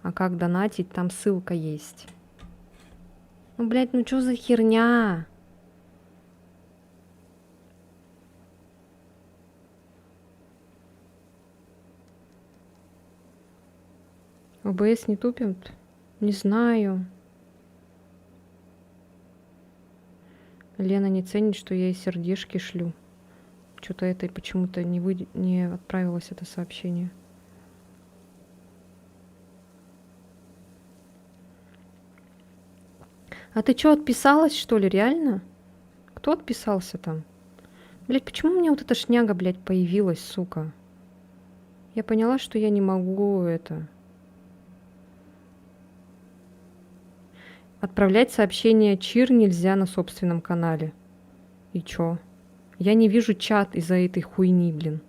А как донатить? Там ссылка есть. Ну, блядь, ну что за херня? ОБС не тупит? Не знаю. Лена не ценит, что я ей сердечки шлю. Что-то это почему-то не отправилось это сообщение. А ты что, отписалась, что ли, реально? Кто отписался там? Блядь, почему у меня вот эта шняга, блядь, появилась, сука? Я поняла, что я не могу это... Отправлять сообщения чир нельзя на собственном канале. И чё? Я не вижу чат из-за этой хуйни, блин.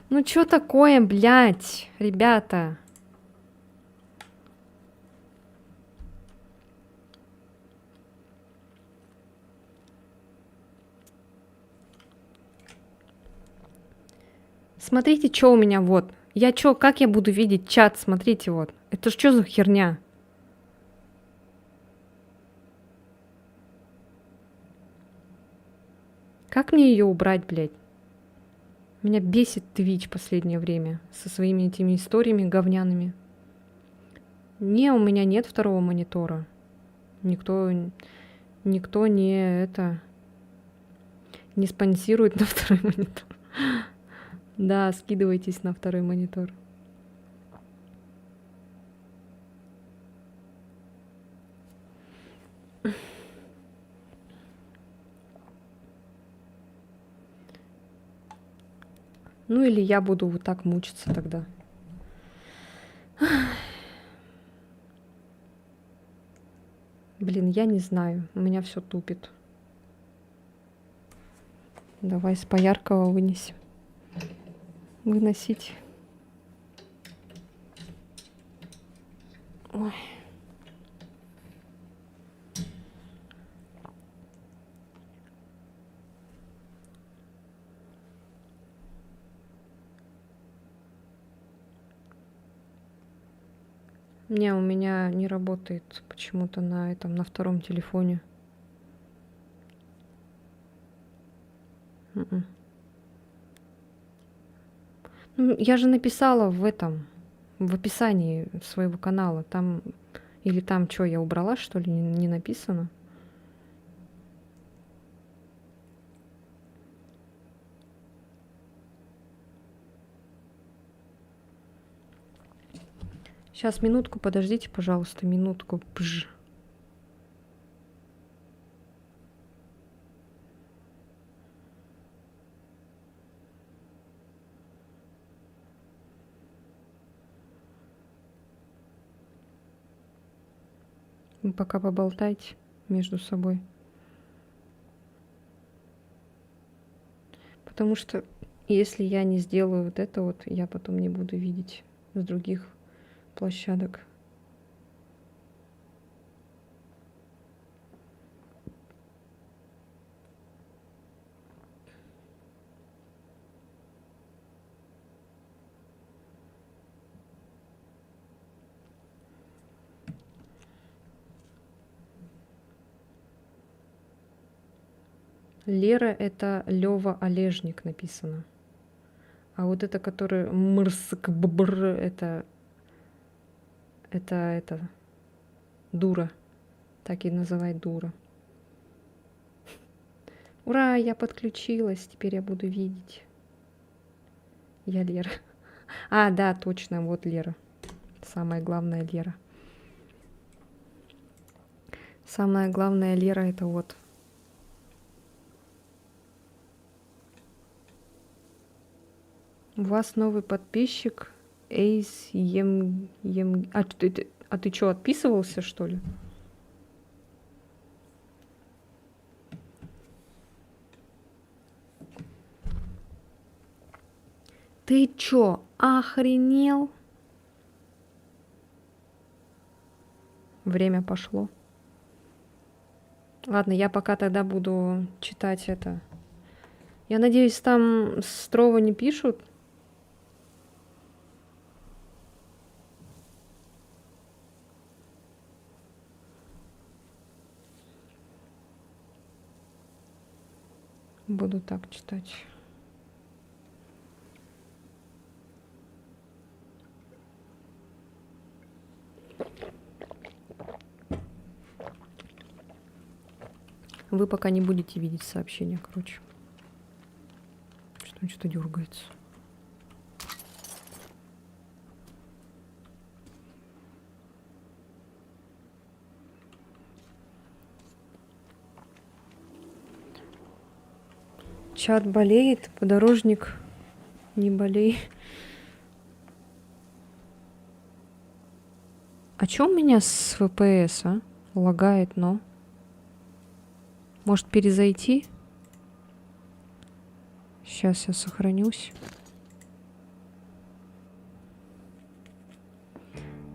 Ну чё такое, блядь, ребята? Смотрите, что у меня вот. Я чё, как я буду видеть чат? Смотрите вот. Это что за херня? Как мне ее убрать, блядь? Меня бесит Twitch последнее время со своими этими историями говняными. Не, у меня нет второго монитора. Никто не спонсирует на второй монитор. Да, скидывайтесь на второй монитор. Ну или я буду вот так мучиться тогда. Блин, я не знаю. У меня все тупит. Давай с пояркого вынесем. Выносить. Ой. Не, у меня не работает почему-то на этом, на втором телефоне. Мгм. Ну, я же написала в этом, в описании своего канала. Там, или там что, я убрала, что ли, не написано? Сейчас, минутку, подождите, пожалуйста, минутку. Пж. Вы пока поболтайте между собой. Потому что если я не сделаю вот это вот, я потом не буду видеть с других площадок. Лера — это Лёва Олежник написано. А вот это, который мрскббр, это дура. Так и называй дура. Ура, я подключилась, теперь я буду видеть. Я Лера. А, да, точно, вот Лера. Самая главная Лера. Самая главная Лера — это вот. У вас новый подписчик Эйс Ем. А ты что, отписывался, что ли? Ты чё, охренел? Время пошло. Ладно, я пока тогда буду читать это. Я надеюсь, там строго не пишут. Буду так читать. Вы пока не будете видеть сообщения, короче. Что-то дергается. Чат болеет, подорожник не болей. А чё у меня с ВПС, а? Лагает, но. Может перезайти? Сейчас я сохранюсь.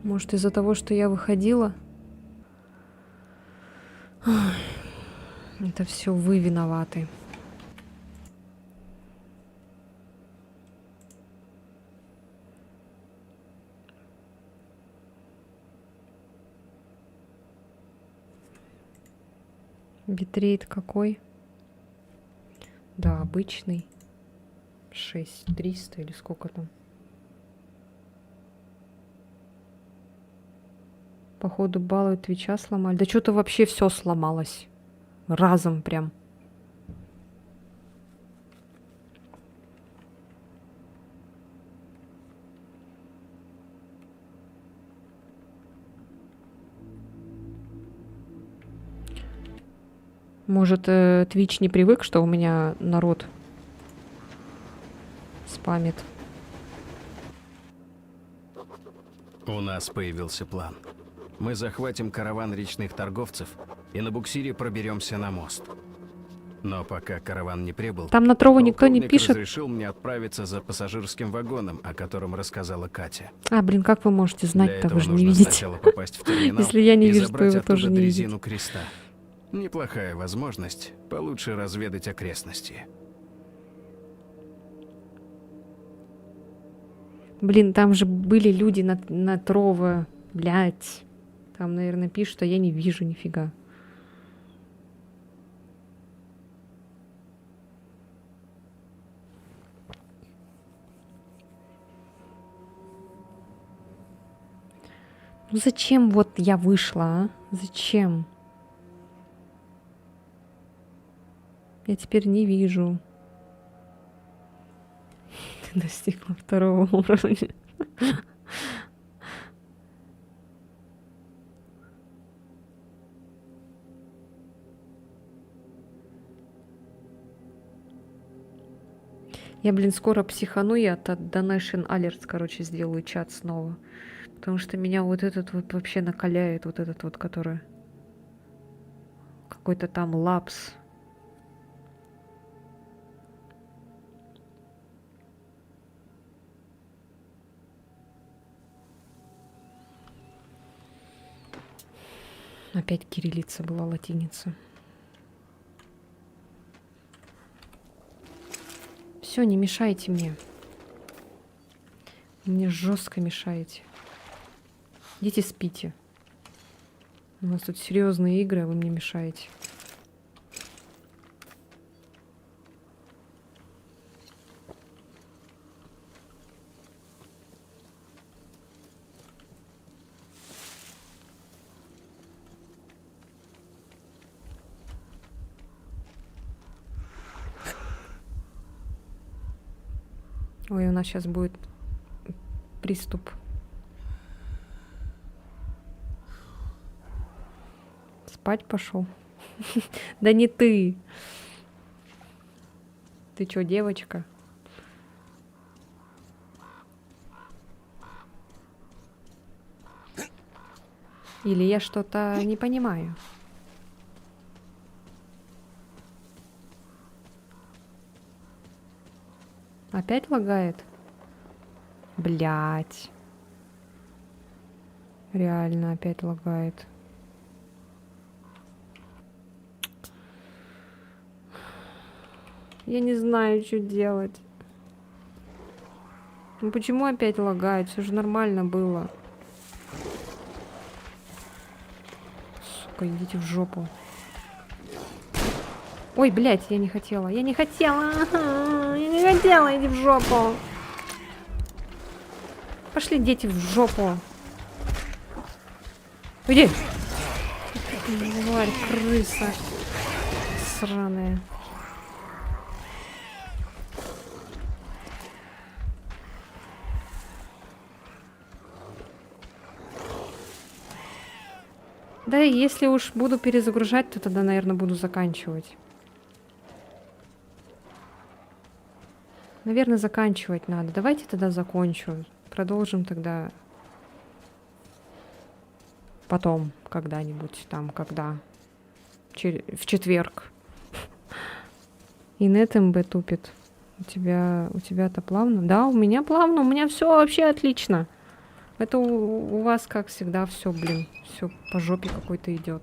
Может из-за того, что я выходила? Это все вы виноваты. Битрейт какой? Да, обычный. 6300 или сколько там. Походу баллы Твича сломали. Да что-то вообще все сломалось. Разом прям. Может, Twitch не привык, что у меня народ спамит. У нас появился план. Мы захватим караван речных торговцев и на буксире проберемся на мост. Но пока караван не прибыл, Там на Трову никто не полковник пишет. разрешил мне отправиться за пассажирским вагоном, о котором рассказала Катя. А, блин, как вы можете Для знать-то? этого Вы же не нужно видите. сначала попасть в терминал Если я не и вижу, то забрать вы оттуда тоже не дрезину видите. креста. Неплохая возможность получше разведать окрестности. Блин, там же были люди на Трово. Блять. Там, наверное, пишут, а я не вижу нифига. Ну зачем вот я вышла, а? Зачем? Я теперь не вижу. Ты достигла 2-го уровня. Я, блин, скоро психану, я от Donation Alerts, короче, сделаю чат снова. Потому что меня вот этот вот вообще накаляет, вот этот вот, который... Какой-то там лапс. Опять кириллица была, латиница. Все, не мешайте мне. Мне жестко мешаете. Идите спите. У нас тут серьезные игры, а вы мне мешаете. Ой, у нас сейчас будет приступ. Спать пошел. Да не ты. Ты чё, девочка? Или я что-то не понимаю? Опять лагает? Блять. Реально опять лагает. Я не знаю, что делать. Ну почему опять лагает? Все же нормально было. Сука, идите в жопу. Ой, блядь, я не хотела. Я не хотела. Я не хотела, иди в жопу. Пошли, дети, в жопу. Иди. Тварь, крыса. Сраная. Да, если уж буду перезагружать, то тогда, наверное, буду заканчивать. Наверное, заканчивать надо. Давайте тогда закончу. Продолжим тогда потом, когда-нибудь, там, когда. В четверг. И нет МБ тупит. У тебя-то плавно? Да, у меня плавно, у меня все вообще отлично. Это у вас, как всегда, все, блин, все по жопе какой-то идет.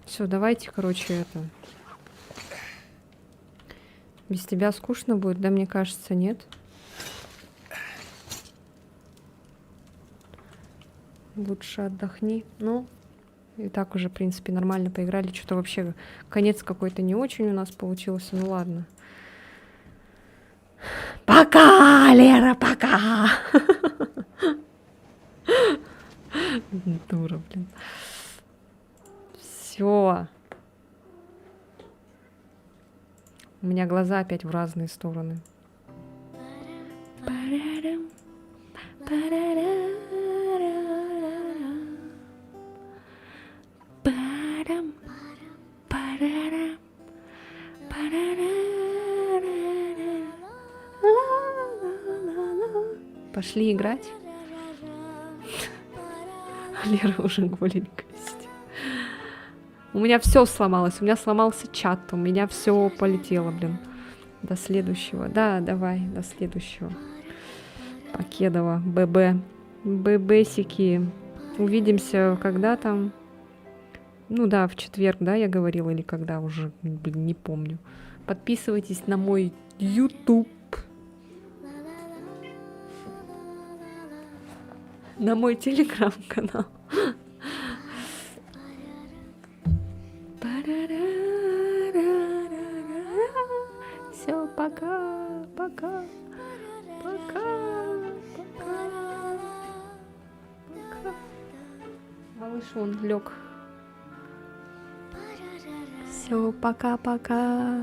Все, давайте, короче, это. Без тебя скучно будет, да, мне кажется, нет. Лучше отдохни. Ну, и так уже, в принципе, нормально поиграли. Что-то вообще конец какой-то не очень у нас получился. Ну ладно. Пока, Лера, пока. Дура, блин. Все. У меня глаза опять в разные стороны. Парарам, парарам, парам, парарам, парарам. Ла-ла-ла-ла. Пошли играть. Лера уже голенькая сидит. У меня все сломалось. У меня сломался чат. У меня все полетело, блин. До следующего. Да, давай, до следующего. Покедова. ББ. ББсики. Увидимся когда там? Ну да, в четверг, да, я говорила, или когда уже, блин, не помню. Подписывайтесь на мой YouTube. На мой телеграм-канал. Все, пока, пока, пока, пока, пока. Малыш, он лег. Все, пока-пока.